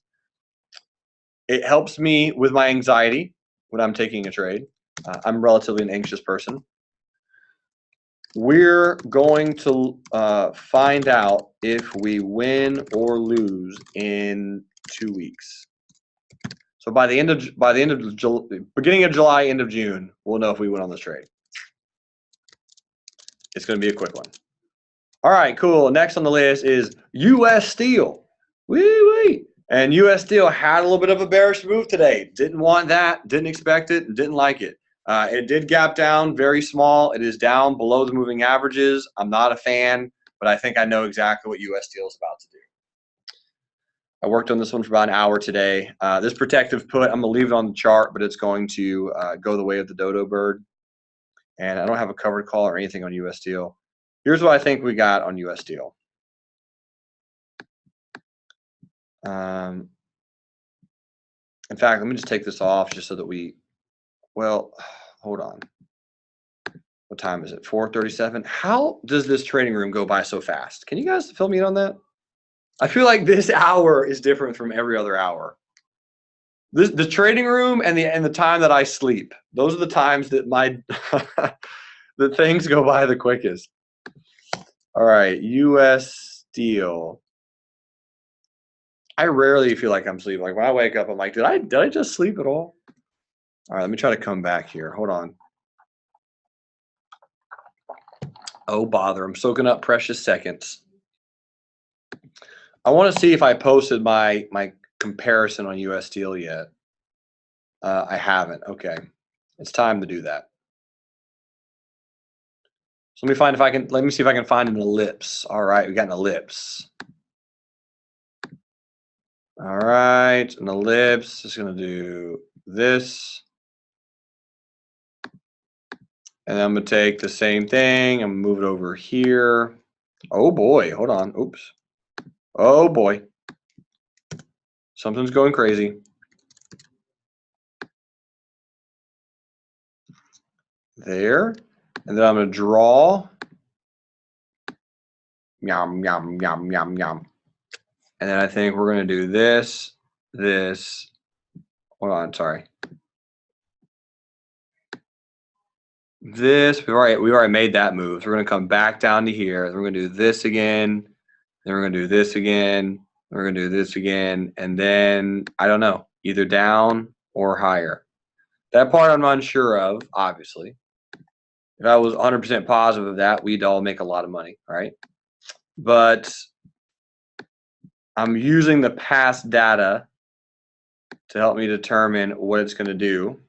It helps me with my anxiety when I'm taking a trade. I'm relatively an anxious person. We're going to find out if we win or lose in 2 weeks. So by the end of beginning of July, end of June, we'll know if we win on this trade. It's going to be a quick one. All right, cool. Next on the list is U.S. Steel. Wee-wee. And U.S. Steel had a little bit of a bearish move today. Didn't want that, didn't expect it, and didn't like it. It did gap down very small. It is down below the moving averages. I'm not a fan, but I think I know exactly what U.S. Steel is about to do. I worked on this one for about an hour today. This protective put, I'm going to leave it on the chart, but it's going to go the way of the dodo bird. And I don't have a covered call or anything on U.S. Steel. Here's what I think we got on U.S. Steel. In fact, let me just take this off just so that we, well, hold on. What time is it? 4:37. How does this trading room go by so fast? Can you guys fill me in on that? I feel like this hour is different from every other hour. The trading room and the time that I sleep. Those are the times that my the things go by the quickest. All right, U.S. Steel. I rarely feel like I'm sleeping. Like when I wake up, I'm like, did I just sleep at all? All right, let me try to come back here. Hold on. Oh, bother. I'm soaking up precious seconds. I want to see if I posted my comparison on U.S. Steel yet. I haven't. Okay. It's time to do that. So let me see if I can find an ellipse. All right, we got an ellipse. All right, an ellipse is going to do this. And then I'm going to take the same thing. I'm going to move it over here. Oh, boy. Hold on. Oops. Oh, boy. Something's going crazy. There. And then I'm going to draw. Yum, yum, yum, yum, yum. And then I think we're going to do this, this. Hold on, sorry. This, we already made that move. So we're going to come back down to here. Then we're going to do this again. Then we're going to do this again. We're going to do this again. And then, I don't know, either down or higher. That part I'm unsure of, obviously. If I was 100% positive of that, we'd all make a lot of money, right? But I'm using the past data to help me determine what it's going to do.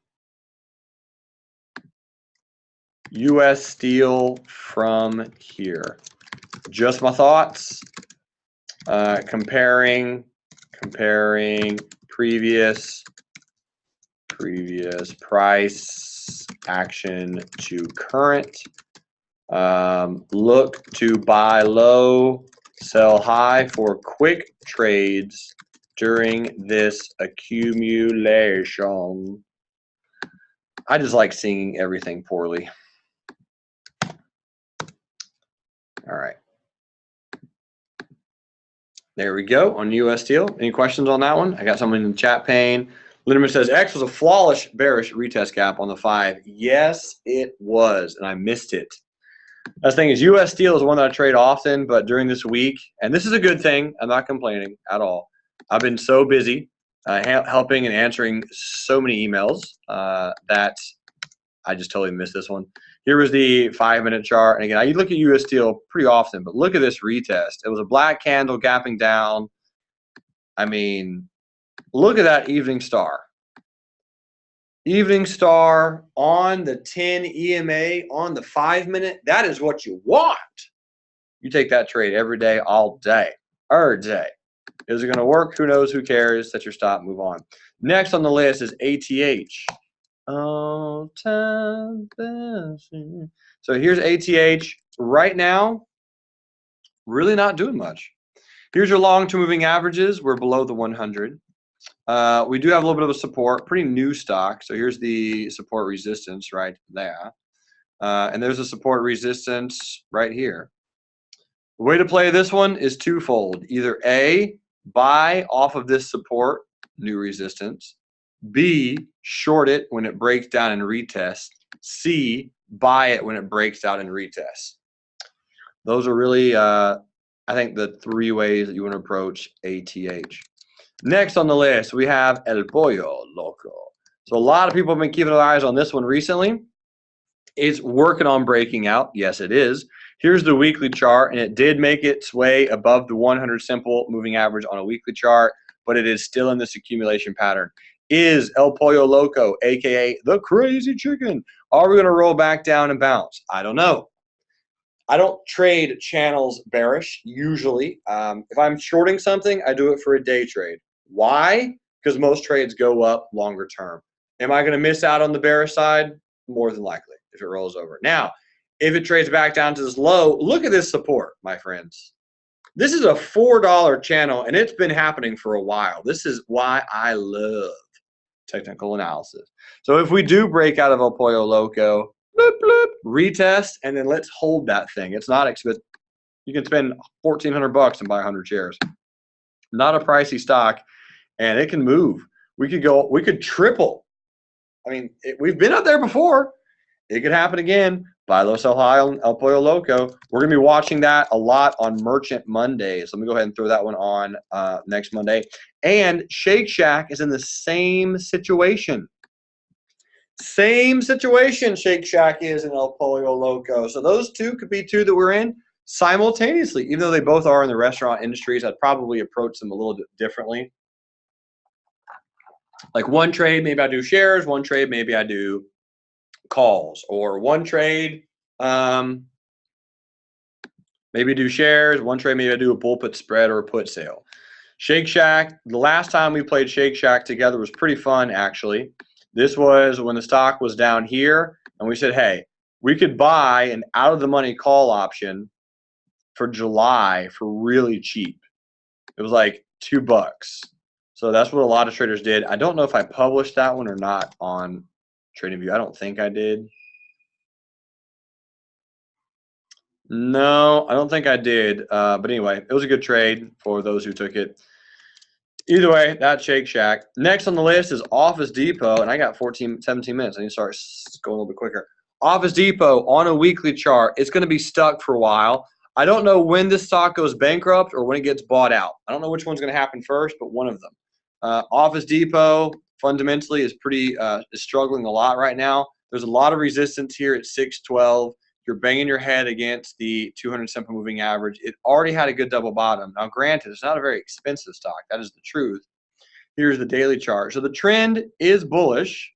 U.S. Steel from here. Just my thoughts. Comparing previous price action to current. Look to buy low, sell high for quick trades during this accumulation. I just like seeing everything poorly. All right. There we go on U.S. Steel. Any questions on that one? I got someone in the chat pane. Linderman says, X was a flawless bearish retest gap on the 5. Yes, it was, and I missed it. That's the thing is U.S. Steel is one that I trade often, but during this week, and this is a good thing, I'm not complaining at all. I've been so busy helping and answering so many emails that I just totally missed this one. Here was the 5-minute chart. And again, I look at U.S. Steel pretty often, but look at this retest. It was a black candle gapping down. I mean, Look at that evening star. Evening star on the 10 EMA on the 5-minute. That is what you want. You take that trade every day, all day, every day. Is it going to work? Who knows? Who cares? Set your stop, move on. Next on the list is ATH. All time passing. So here's ATH right now, really not doing much. Here's your long-term moving averages. We're below the 100. We do have a little bit of a support, pretty new stock. So here's the support resistance right there. And there's a support resistance right here. The way to play this one is twofold. Either A, buy off of this support, new resistance. B, short it when it breaks down and retest. C, buy it when it breaks out and retest. Those are really, I think, the 3 ways that you want to approach ATH. Next on the list, we have El Pollo Loco. So a lot of people have been keeping their eyes on this one recently. It's working on breaking out. Yes, it is. Here's the weekly chart, and it did make its way above the 100 simple moving average on a weekly chart, but it is still in this accumulation pattern. Is El Pollo Loco, aka the crazy chicken, are we going to roll back down and bounce? I don't know. I don't trade channels bearish usually. If I'm shorting something, I do it for a day trade. Why? Because most trades go up longer term. Am I going to miss out on the bearish side? More than likely if it rolls over. Now, if it trades back down to this low, look at this support, my friends. This is a $4 channel, and it's been happening for a while. This is why I love technical analysis. So if we do break out of El Pollo Loco, bloop, bloop, retest, and then let's hold that thing. It's not expensive. You can spend $1,400 and buy 100 shares. Not a pricey stock, and it can move. We could triple. I mean, we've been up there before. It could happen again. Buy low, sell high on El Pollo Loco. We're going to be watching that a lot on Merchant Mondays. Let me go ahead and throw that one on next Monday. And Shake Shack is in the same situation. Same situation Shake Shack is in El Pollo Loco. So those two could be two that we're in simultaneously. Even though they both are in the restaurant industries, I'd probably approach them a little bit differently. Like one trade, maybe I do shares. One trade, maybe I do calls. Or one trade, maybe do shares. One trade, maybe I do a bull put spread or a put sale. Shake Shack, the last time we played Shake Shack together was pretty fun, actually. This was when the stock was down here, and we said, hey, we could buy an out-of-the-money call option for July for really cheap. It was like $2. So that's what a lot of traders did. I don't know if I published that one or not on TradingView. I don't think I did. No, I don't think I did. But anyway, it was a good trade for those who took it. Either way, that's Shake Shack. Next on the list is Office Depot, and I got 17 minutes. I need to start going a little bit quicker. Office Depot on a weekly chart. It's going to be stuck for a while. I don't know when this stock goes bankrupt or when it gets bought out. I don't know which one's going to happen first, but one of them. Office Depot fundamentally is is struggling a lot right now. There's a lot of resistance here at 612. You're banging your head against the 200 simple moving average. It already had a good double bottom. Now, granted, it's not a very expensive stock. That is the truth. Here's the daily chart. So the trend is bullish.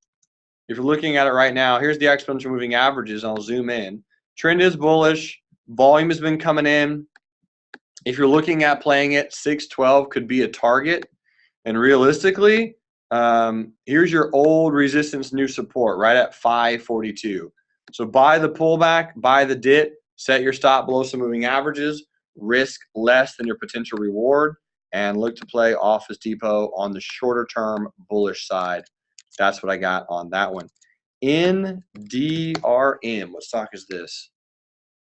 If you're looking at it right now, here's the exponential moving averages. I'll zoom in. Trend is bullish. Volume has been coming in. If you're looking at playing it, 612 could be a target. And realistically, here's your old resistance, new support, right at 542. So buy the pullback, buy the dip, set your stop below some moving averages, risk less than your potential reward, and look to play Office Depot on the shorter term bullish side. That's what I got on that one. NDRM, what stock is this?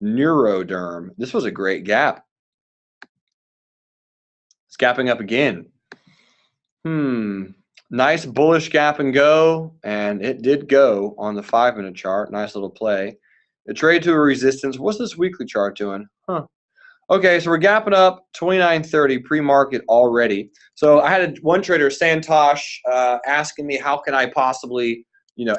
Neuroderm. This was a great gap. It's gapping up again. Nice bullish gap and go, and it did go on the 5-minute chart. Nice little play. The trade to a resistance. What's this weekly chart doing? Okay, so we're gapping up 29.30 pre-market already. So I had one trader, Santosh, asking me how can I possibly,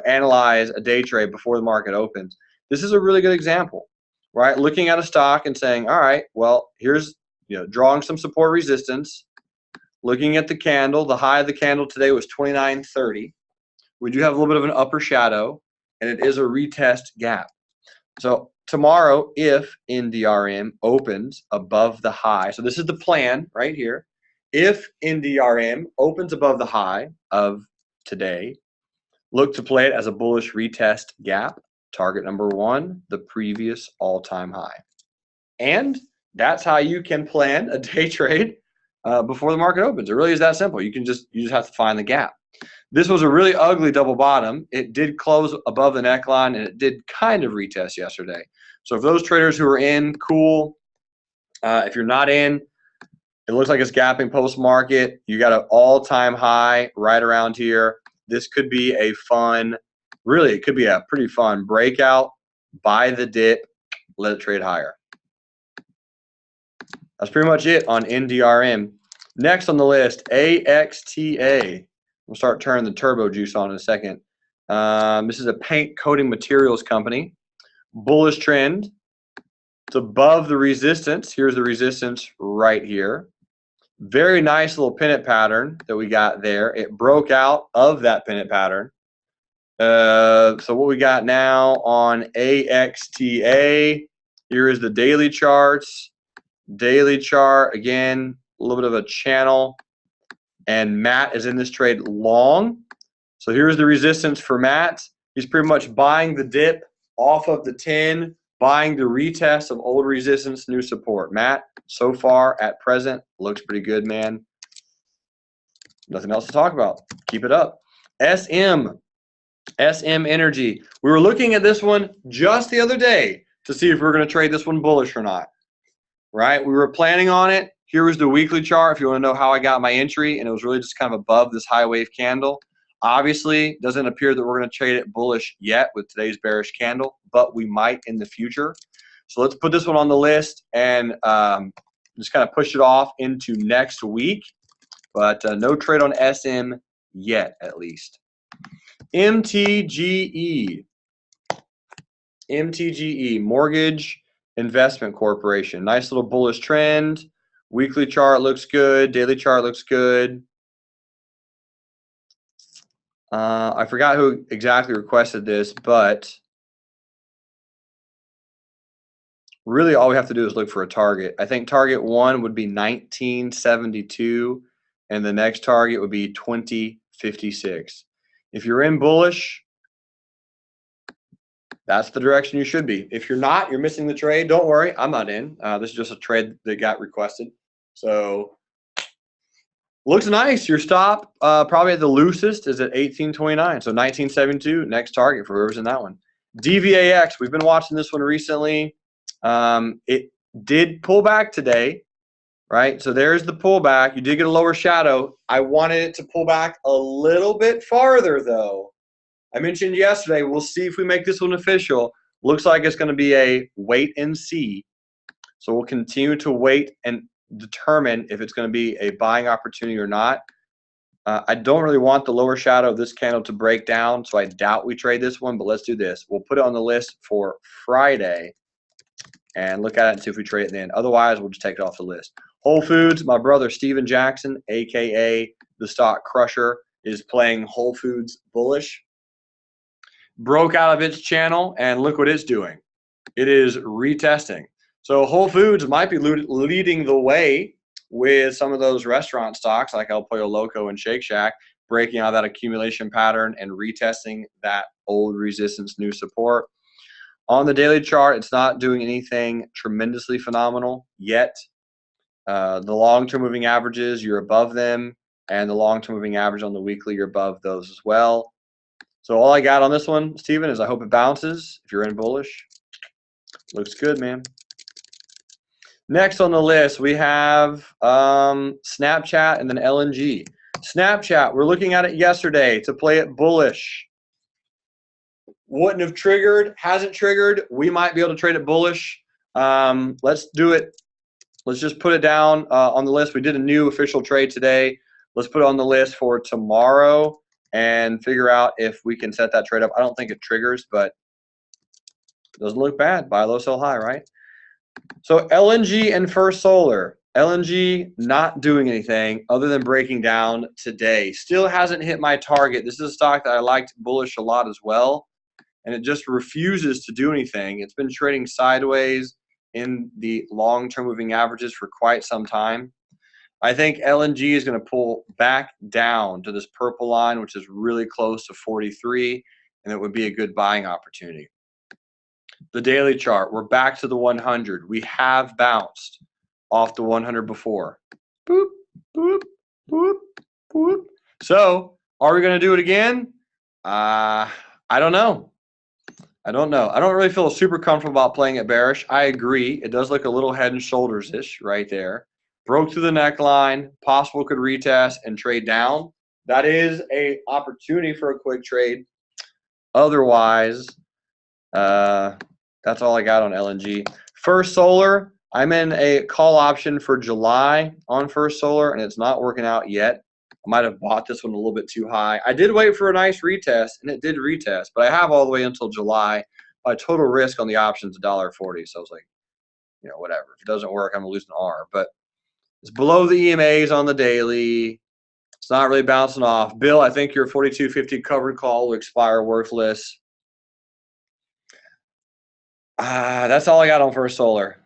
analyze a day trade before the market opens. This is a really good example, right? Looking at a stock and saying, all right, well, here's drawing some support resistance. looking at the candle, the high of the candle today was 29.30. We do have a little bit of an upper shadow, and it is a retest gap. So tomorrow, if NDRM opens above the high, so this is the plan right here. If NDRM opens above the high of today, look to play it as a bullish retest gap. Target number 1, the previous all-time high. And that's how you can plan a day trade before the market opens. It really is that simple. You just have to find the gap. This was a really ugly double bottom. It did close above the neckline, and it did kind of retest yesterday. So if those traders who are in, cool. If you're not in, it looks like it's gapping post-market. You got an all-time high right around here. This could be a fun, really, it could be a pretty fun breakout, buy the dip, let it trade higher. That's pretty much it on NDRM. Next on the list, AXTA. We'll start turning the turbo juice on in a second. This is a paint coating materials company. Bullish trend. It's above the resistance. Here's the resistance right here. Very nice little pennant pattern that we got there. It broke out of that pennant pattern. So what we got now on AXTA, here is the daily charts. Daily chart, again, a little bit of a channel. And Matt is in this trade long. So here's the resistance for Matt. He's pretty much buying the dip off of the 10, buying the retest of old resistance, new support. Matt, so far at present, looks pretty good, man. Nothing else to talk about. Keep it up. SM Energy. We were looking at this one just the other day to see if we were going to trade this one bullish or not. Right? We were planning on it. Here was the weekly chart if you want to know how I got my entry, and it was really just kind of above this high wave candle. Obviously, doesn't appear that we're going to trade it bullish yet with today's bearish candle, but we might in the future. So let's put this one on the list and just kind of push it off into next week. But no trade on SM yet, at least. MTGE. MTGE, Mortgage Investment Corporation. Nice little bullish trend. Weekly chart looks good. Daily chart looks good. I forgot who exactly requested this, but really all we have to do is look for a target. I think target 1 would be 1972, and the next target would be 2056. If you're in bullish, that's the direction you should be. If you're not, you're missing the trade. Don't worry, I'm not in. This is just a trade that got requested. So looks nice. Your stop probably at the loosest is at 1829. So 1972, next target for whoever's in that one. DVAX, we've been watching this one recently. It did pull back today, right? So there's the pullback. You did get a lower shadow. I wanted it to pull back a little bit farther, though. I mentioned yesterday, we'll see if we make this one official. Looks like it's going to be a wait and see. So we'll continue to wait and determine if it's going to be a buying opportunity or not. I don't really want the lower shadow of this candle to break down, so I doubt we trade this one, but let's do this. We'll put it on the list for Friday and look at it and see if we trade it then. Otherwise, we'll just take it off the list. Whole Foods, my brother Steven Jackson, a.k.a. the Stock Crusher, is playing Whole Foods bullish. Broke out of its channel, and look what it's doing. It is retesting. So Whole Foods might be leading the way with some of those restaurant stocks like El Pollo Loco and Shake Shack, breaking out of that accumulation pattern and retesting that old resistance, new support. On the daily chart, it's not doing anything tremendously phenomenal yet. The long-term moving averages, you're above them, and the long-term moving average on the weekly, you're above those as well. So all I got on this one, Steven, is I hope it bounces. If you're in bullish, looks good, man. Next on the list, we have Snapchat and then LNG. Snapchat, we're looking at it yesterday to play it bullish. Wouldn't have triggered, hasn't triggered. We might be able to trade it bullish. Let's do it. Let's just put it down on the list. We did a new official trade today. Let's put it on the list for tomorrow and figure out if we can set that trade up. I don't think it triggers, but it doesn't look bad. Buy low, sell high, right? So LNG and First Solar. LNG not doing anything other than breaking down today. Still hasn't hit my target. This is a stock that I liked bullish a lot as well, and it just refuses to do anything. It's been trading sideways in the long-term moving averages for quite some time. I think LNG is going to pull back down to this purple line, which is really close to 43, and it would be a good buying opportunity. The daily chart, we're back to the 100. We have bounced off the 100 before. Boop, boop, boop, boop. So, are we going to do it again? I don't know. I don't really feel super comfortable about playing it bearish. I agree. It does look a little head and shoulders-ish right there. Broke through the neckline, possible could retest and trade down. That is a opportunity for a quick trade. Otherwise, that's all I got on LNG. First Solar, I'm in a call option for July on First Solar, and it's not working out yet. I might have bought this one a little bit too high. I did wait for a nice retest, and it did retest, but I have all the way until July. My total risk on the option is $1.40, so I was like, whatever. If it doesn't work, I'm going to lose an R. But it's below the EMAs on the daily. It's not really bouncing off. Bill, I think your 42.50 covered call will expire worthless. That's all I got on First Solar.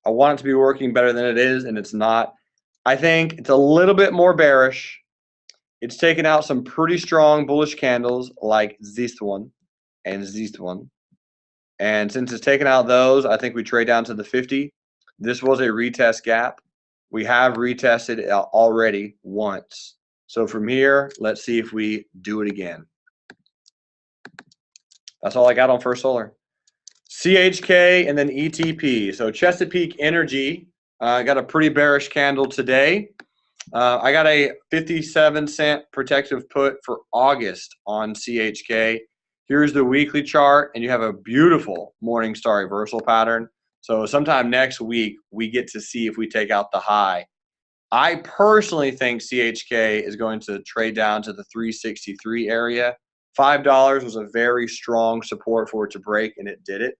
I want it to be working better than it is, and it's not. I think it's a little bit more bearish. It's taken out some pretty strong bullish candles like this one and this one. And since it's taken out those, I think we trade down to the 50. This was a retest gap. We have retested it already once. So from here, let's see if we do it again. That's all I got on First Solar. CHK and then ETP. So Chesapeake Energy got a pretty bearish candle today. I got a 57-cent protective put for August on CHK. Here's the weekly chart, and you have a beautiful morning star reversal pattern. So sometime next week, we get to see if we take out the high. I personally think CHK is going to trade down to the 363 area. $5 was a very strong support for it to break, and it did it.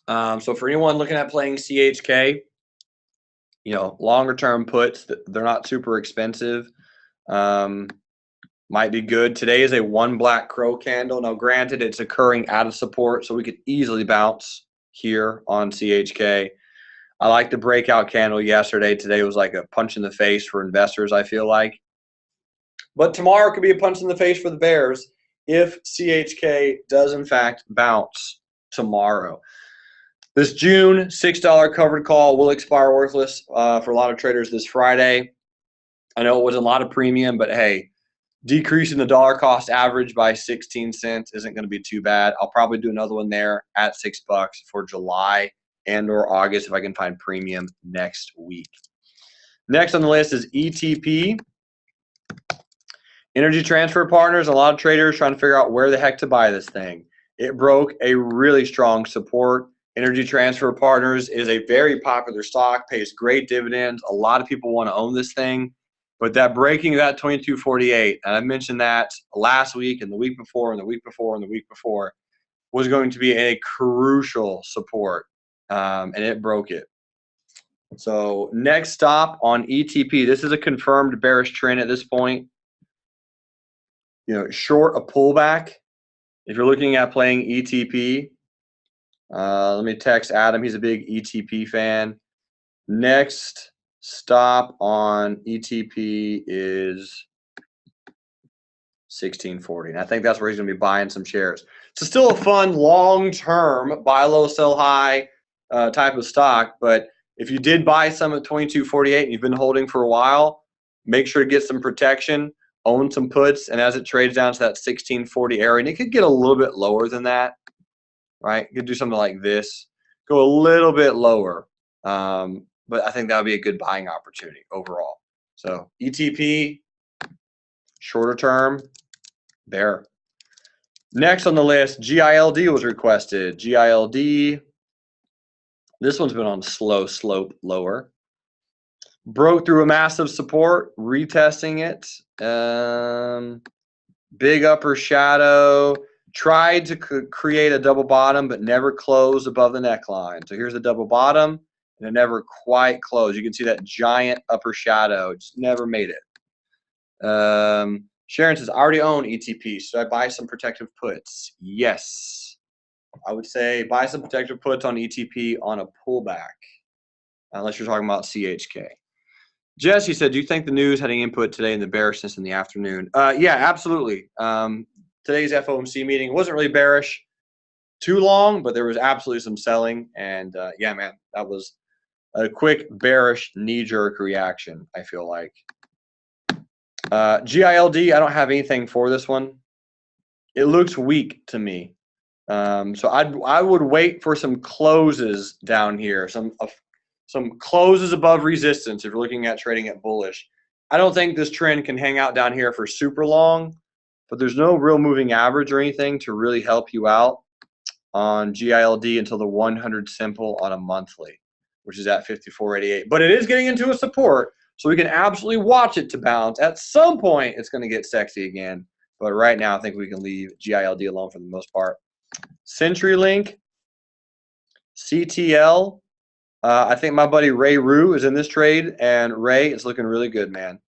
So for anyone looking at playing CHK, longer term puts, they're not super expensive. Might be good. Today is a one black crow candle. Now, granted, it's occurring out of support, so we could easily bounce here on CHK. I like the breakout candle yesterday. Today was like a punch in the face for investors, I feel like. But tomorrow could be a punch in the face for the bears if CHK does, in fact, bounce tomorrow. This June $6 covered call will expire worthless for a lot of traders this Friday. I know it was a lot of premium, but hey, decreasing the dollar cost average by 16 cents isn't going to be too bad. I'll probably do another one there at $6 for July and or August if I can find premium next week. Next on the list is ETP. Energy Transfer Partners. A lot of traders trying to figure out where the heck to buy this thing. It broke a really strong support. Energy Transfer Partners is a very popular stock, pays great dividends. A lot of people want to own this thing. But that breaking of that 2248, and I mentioned that last week and the week before and the week before and the week before, was going to be a crucial support, and it broke it. So next stop on ETP. This is a confirmed bearish trend at this point. Short a pullback. If you're looking at playing ETP, let me text Adam. He's a big ETP fan. Next stop on ETP is 1640. And I think that's where he's going to be buying some shares. So still a fun long-term buy low, sell high type of stock. But if you did buy some at 2248 and you've been holding for a while, make sure to get some protection, own some puts, and as it trades down to that 1640 area, and it could get a little bit lower than that, right? You could do something like this, go a little bit lower. But I think that would be a good buying opportunity overall. So ETP, shorter term, there. Next on the list, GILD was requested. GILD, this one's been on slow slope lower. Broke through a massive support, retesting it. Big upper shadow. Tried to create a double bottom, but never closed above the neckline. So here's the double bottom. and it never quite closed. You can see that giant upper shadow, just never made it. Sharon says, I already own ETP. Should I buy some protective puts? Yes. I would say buy some protective puts on ETP on a pullback, unless you're talking about CHK. Jesse said, do you think the news had any input today in the bearishness in the afternoon? Yeah, absolutely. Today's FOMC meeting wasn't really bearish too long, but there was absolutely some selling. And yeah, man, that was a quick bearish knee-jerk reaction, I feel like. GILD, I don't have anything for this one. It looks weak to me. So I would wait for some closes down here, some closes above resistance if you're looking at trading at bullish. I don't think this trend can hang out down here for super long, but there's no real moving average or anything to really help you out on GILD until the 100 simple on a monthly, which is at 54.88. But it is getting into a support, so we can absolutely watch it to bounce. At some point, it's going to get sexy again. But right now, I think we can leave GILD alone for the most part. CenturyLink, CTL. I think my buddy Ray Rue is in this trade, and Ray is looking really good, man.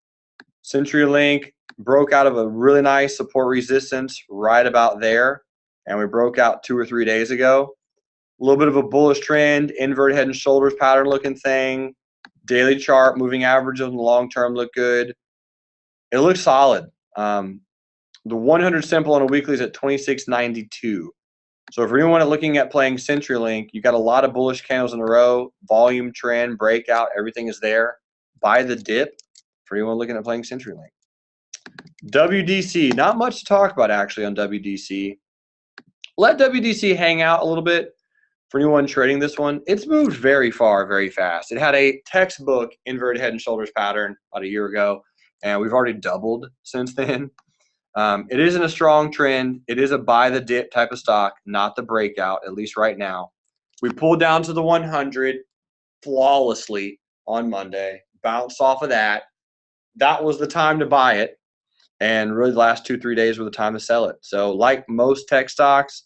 CenturyLink broke out of a really nice support resistance right about there, and we broke out 2 or 3 days ago. A little bit of a bullish trend, inverted head and shoulders pattern looking thing. Daily chart, moving averages in the long term look good. It looks solid. The 100 simple on a weekly is at 26.92. So for anyone looking at playing CenturyLink, you got a lot of bullish candles in a row, volume trend, breakout, everything is there. Buy the dip for anyone looking at playing CenturyLink. WDC, not much to talk about actually on WDC. Let WDC hang out a little bit for anyone trading this one. It's moved very far, very fast. It had a textbook inverted head and shoulders pattern about a year ago, and we've already doubled since then. It isn't a strong trend. It is a buy the dip type of stock, not the breakout, at least right now. We pulled down to the 100 flawlessly on Monday, bounced off of that. That was the time to buy it. And really the last 2-3 days were the time to sell it. So like most tech stocks,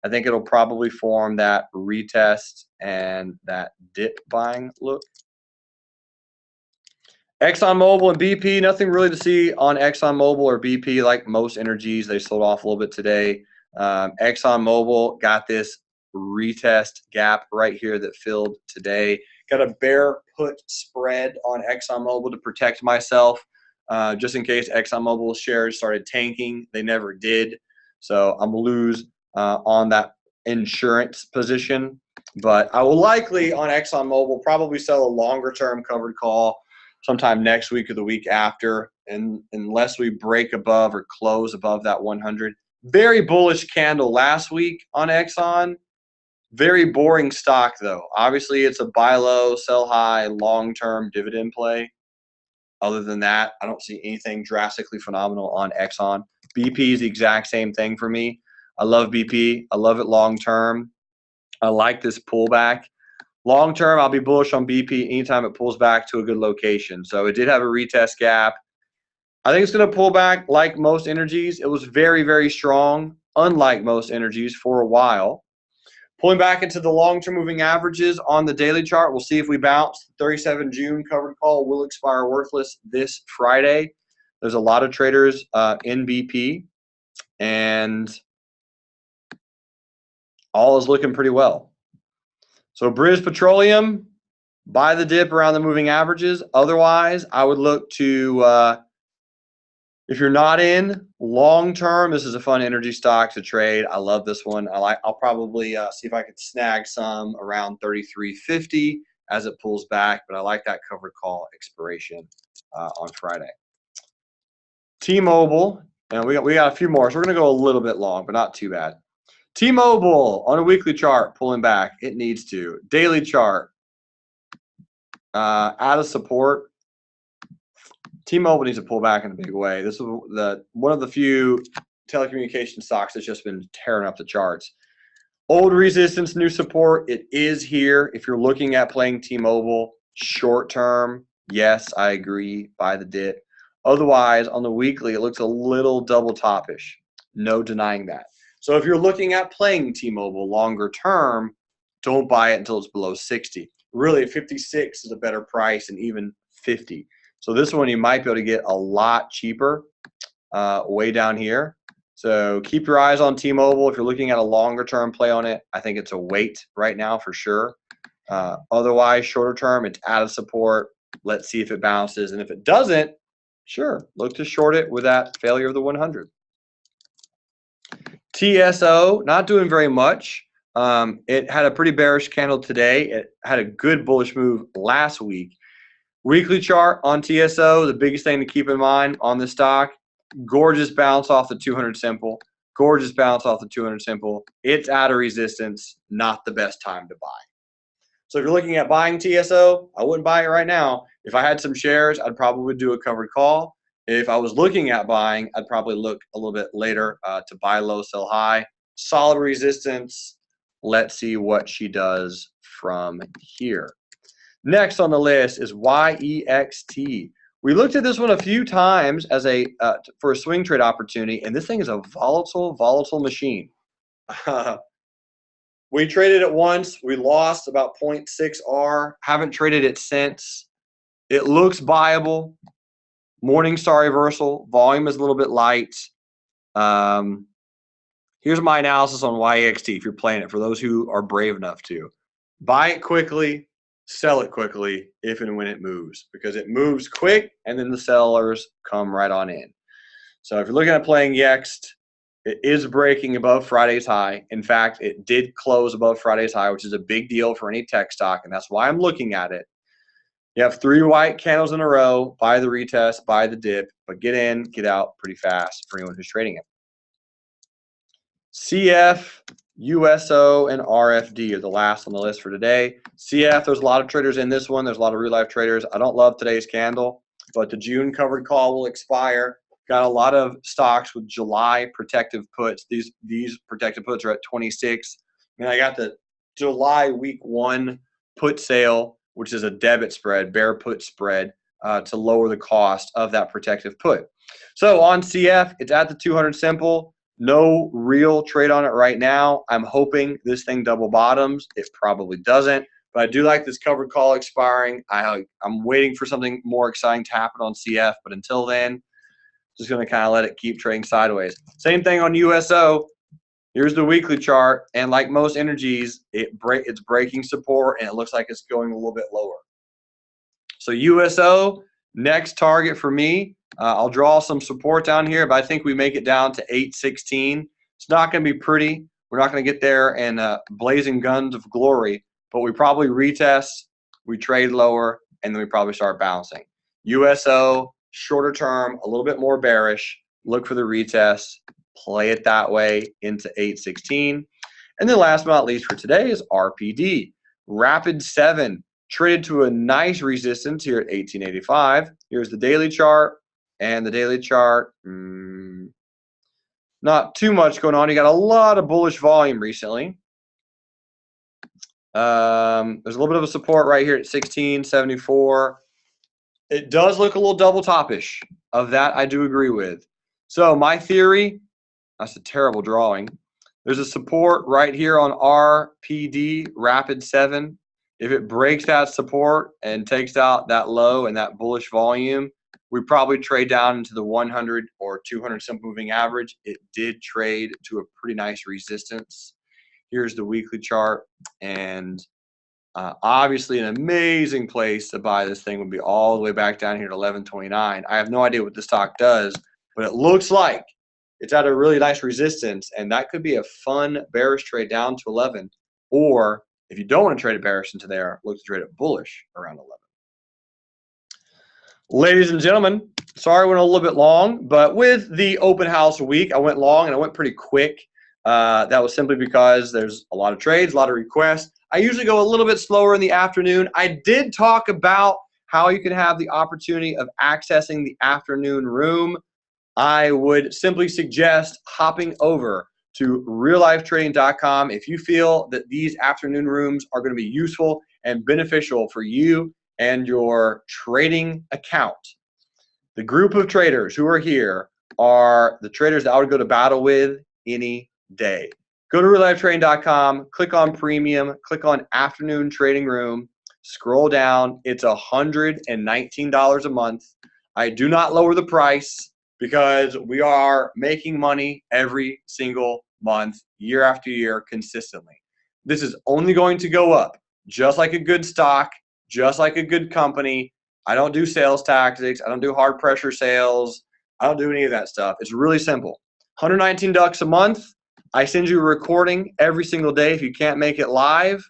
I think it'll probably form that retest and that dip buying look. ExxonMobil and BP, nothing really to see on ExxonMobil or BP like most energies. They sold off a little bit today. ExxonMobil got this retest gap right here that filled today. Got a bear put spread on ExxonMobil to protect myself just in case ExxonMobil shares started tanking. They never did. So I'm going to lose on that insurance position. But I will likely on ExxonMobil probably sell a longer term covered call sometime next week or the week after, and unless we break above or close above that 100. Very bullish candle last week on Exxon. Very boring stock, though. Obviously, it's a buy low, sell high, long-term dividend play. Other than that, I don't see anything drastically phenomenal on Exxon. BP is the exact same thing for me. I love BP. I love it long-term. I like this pullback. Long term, I'll be bullish on BP anytime it pulls back to a good location. So it did have a retest gap. I think it's going to pull back like most energies. It was very, very strong, unlike most energies for a while. Pulling back into the long-term moving averages on the daily chart. We'll see if we bounce. 37 June covered call will expire worthless this Friday. There's a lot of traders in BP, and all is looking pretty well. So British Petroleum, buy the dip around the moving averages. Otherwise, I would look to, if you're not in long term, this is a fun energy stock to trade. I love this one. I'll probably see if I could snag some around 33.50 as it pulls back, but I like that covered call expiration on Friday. T-Mobile, and we got a few more, so we're going to go a little bit long, but not too bad. T-Mobile on a weekly chart pulling back. It needs to. Daily chart out of support. T-Mobile needs to pull back in a big way. This is one of the few telecommunication stocks that's just been tearing up the charts. Old resistance, new support. It is here. If you're looking at playing T-Mobile short term, yes, I agree. Buy the dip. Otherwise, on the weekly, it looks a little double top-ish. No denying that. So if you're looking at playing T-Mobile longer term, don't buy it until it's below 60. really 56 is a better price than even 50. So this one you might be able to get a lot cheaper way down here. So keep your eyes on T-Mobile. If you're looking at a longer term play on it, I think it's a wait right now for sure. Otherwise, shorter term, it's out of support. Let's see if it bounces. And if it doesn't, sure, look to short it with that failure of the 100. TSO, not doing very much. It had a pretty bearish candle today. It had a good bullish move last week. Weekly chart on TSO, the biggest thing to keep in mind on this stock, gorgeous bounce off the 200 simple. Gorgeous bounce off the 200 simple. It's out of resistance, not the best time to buy. So if you're looking at buying TSO, I wouldn't buy it right now. If I had some shares, I'd probably do a covered call. If I was looking at buying, I'd probably look a little bit later to buy low, sell high. Solid resistance. Let's see what she does from here. Next on the list is YEXT. We looked at this one a few times as a for a swing trade opportunity, and this thing is a volatile machine. We traded it once. We lost about 0.6 R. Haven't traded it since. It looks buyable. Morningstar reversal. Volume is a little bit light. Here's my analysis on YEXT if you're playing it, for those who are brave enough to. Buy it quickly. Sell it quickly if and when it moves, because it moves quick and then the sellers come right on in. So if you're looking at playing YEXT, it is breaking above Friday's high. In fact, it did close above Friday's high, which is a big deal for any tech stock, and that's why I'm looking at it. You have 3 white candles in a row. Buy the retest, buy the dip, but get in, get out pretty fast for anyone who's trading it. CF, USO, and RFD are the last on the list for today. CF, there's a lot of traders in this one. There's a lot of real-life traders. I don't love today's candle, but the June covered call will expire. Got a lot of stocks with July protective puts. These protective puts are at 26. And I got the July week 1 put sale, which is a debit spread, bear put spread, to lower the cost of that protective put. So on CF, it's at the 200 simple. No real trade on it right now. I'm hoping this thing double bottoms. It probably doesn't, but I do like this covered call expiring. I'm waiting for something more exciting to happen on CF, but until then, just going to kind of let it keep trading sideways. Same thing on USO. Here's the weekly chart, and like most energies, it's breaking support, and it looks like it's going a little bit lower. So USO, next target for me. I'll draw some support down here, but I think we make it down to 816. It's not going to be pretty. We're not going to get there in blazing guns of glory, but we probably retest, we trade lower, and then we probably start bouncing. USO, shorter term, a little bit more bearish. Look for the retest. Play it that way into 816. And then last but not least for today is RPD. Rapid 7 traded to a nice resistance here at 1885. Here's the daily chart. And the daily chart, not too much going on. You got a lot of bullish volume recently. There's a little bit of a support right here at 1674. It does look a little double topish. Of that, I do agree with. So my theory, that's a terrible drawing. There's a support right here on RPD, Rapid 7. If it breaks that support and takes out that low and that bullish volume, we probably trade down into the 100 or 200 simple moving average. It did trade to a pretty nice resistance. Here's the weekly chart, and obviously an amazing place to buy this thing would be all the way back down here to 1129. I have no idea what the stock does, but it looks like it's at a really nice resistance, and that could be a fun bearish trade down to 11. Or if you don't want to trade a bearish into there, look to trade it bullish around 11. Ladies and gentlemen, sorry I went a little bit long, but with the open house week, I went long and I went pretty quick. That was simply because there's a lot of trades, a lot of requests. I usually go a little bit slower in the afternoon. I did talk about how you can have the opportunity of accessing the afternoon room. I would simply suggest hopping over to reallifetrading.com if you feel that these afternoon rooms are going to be useful and beneficial for you and your trading account. The group of traders who are here are the traders that I would go to battle with any day. Go to reallifetrading.com, click on premium, click on afternoon trading room. Scroll down. It's $119 a month. I do not lower the price because we are making money every single month, year after year, consistently. This is only going to go up, just like a good stock, just like a good company. I don't do sales tactics. I don't do hard pressure sales. I don't do any of that stuff. It's really simple. $119 a month. I send you a recording every single day if you can't make it live.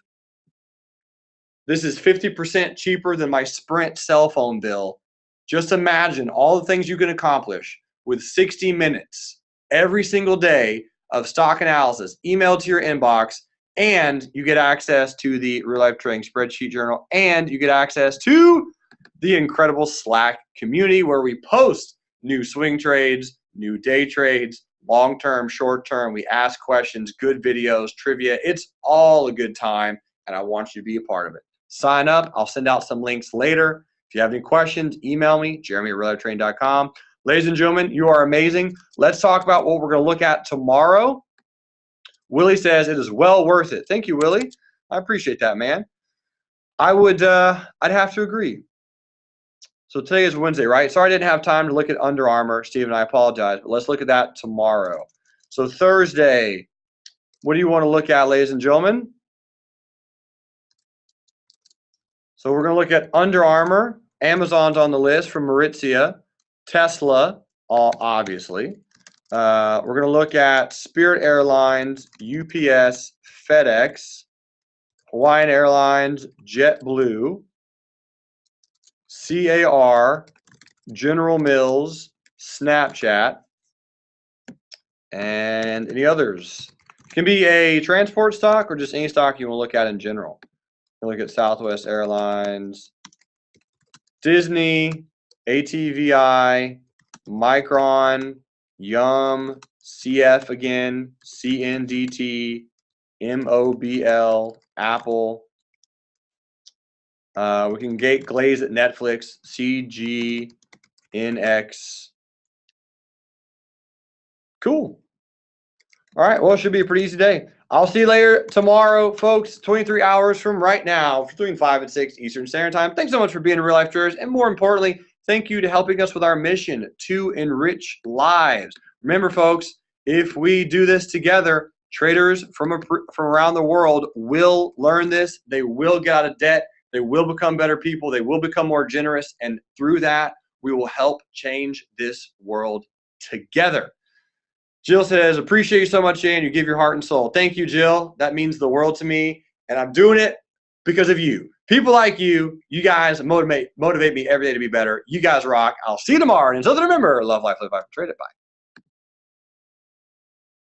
This is 50% cheaper than my Sprint cell phone bill. Just imagine all the things you can accomplish with 60 minutes every single day of stock analysis emailed to your inbox, and you get access to the real life trading spreadsheet journal, and you get access to the incredible Slack community where we post new swing trades, new day trades, long-term, short-term. We ask questions, good videos, trivia. It's all a good time, and I want you to be a part of it. Sign up. I'll send out some links later. If you have any questions, email me, jeremy@reallifetraining.com. Ladies and gentlemen, you are amazing. Let's talk about what we're going to look at tomorrow. Willie says it is well worth it. Thank you, Willie. I appreciate that, man. I'd have to agree. So today is Wednesday, right? Sorry I didn't have time to look at Under Armour, Steven. I apologize, but let's look at that tomorrow. So Thursday, what do you want to look at, ladies and gentlemen? So we're going to look at Under Armour. Amazon's on the list from Maurizia. Tesla, obviously. We're going to look at Spirit Airlines, UPS, FedEx, Hawaiian Airlines, JetBlue, CAR, General Mills, Snapchat, and any others. It can be a transport stock or just any stock you want to look at in general. We'll look at Southwest Airlines, Disney, ATVI, Micron, Yum, CF again, CNDT, MOBL, Apple. We can glaze at Netflix, CGNX. Cool. All right, well, it should be a pretty easy day. I'll see you later tomorrow, folks, 23 hours from right now, between 5 and 6 Eastern Standard Time. Thanks so much for being real life traders, and more importantly, thank you to helping us with our mission to enrich lives. Remember, folks, if we do this together, traders from around the world will learn this. They will get out of debt. They will become better people. They will become more generous. And through that, we will help change this world together. Jill says, appreciate you so much, Jan. You give your heart and soul. Thank you, Jill. That means the world to me. And I'm doing it because of you. People like you, you guys motivate me every day to be better. You guys rock. I'll see you tomorrow. And until then, remember, love life, live life, trade it. Bye.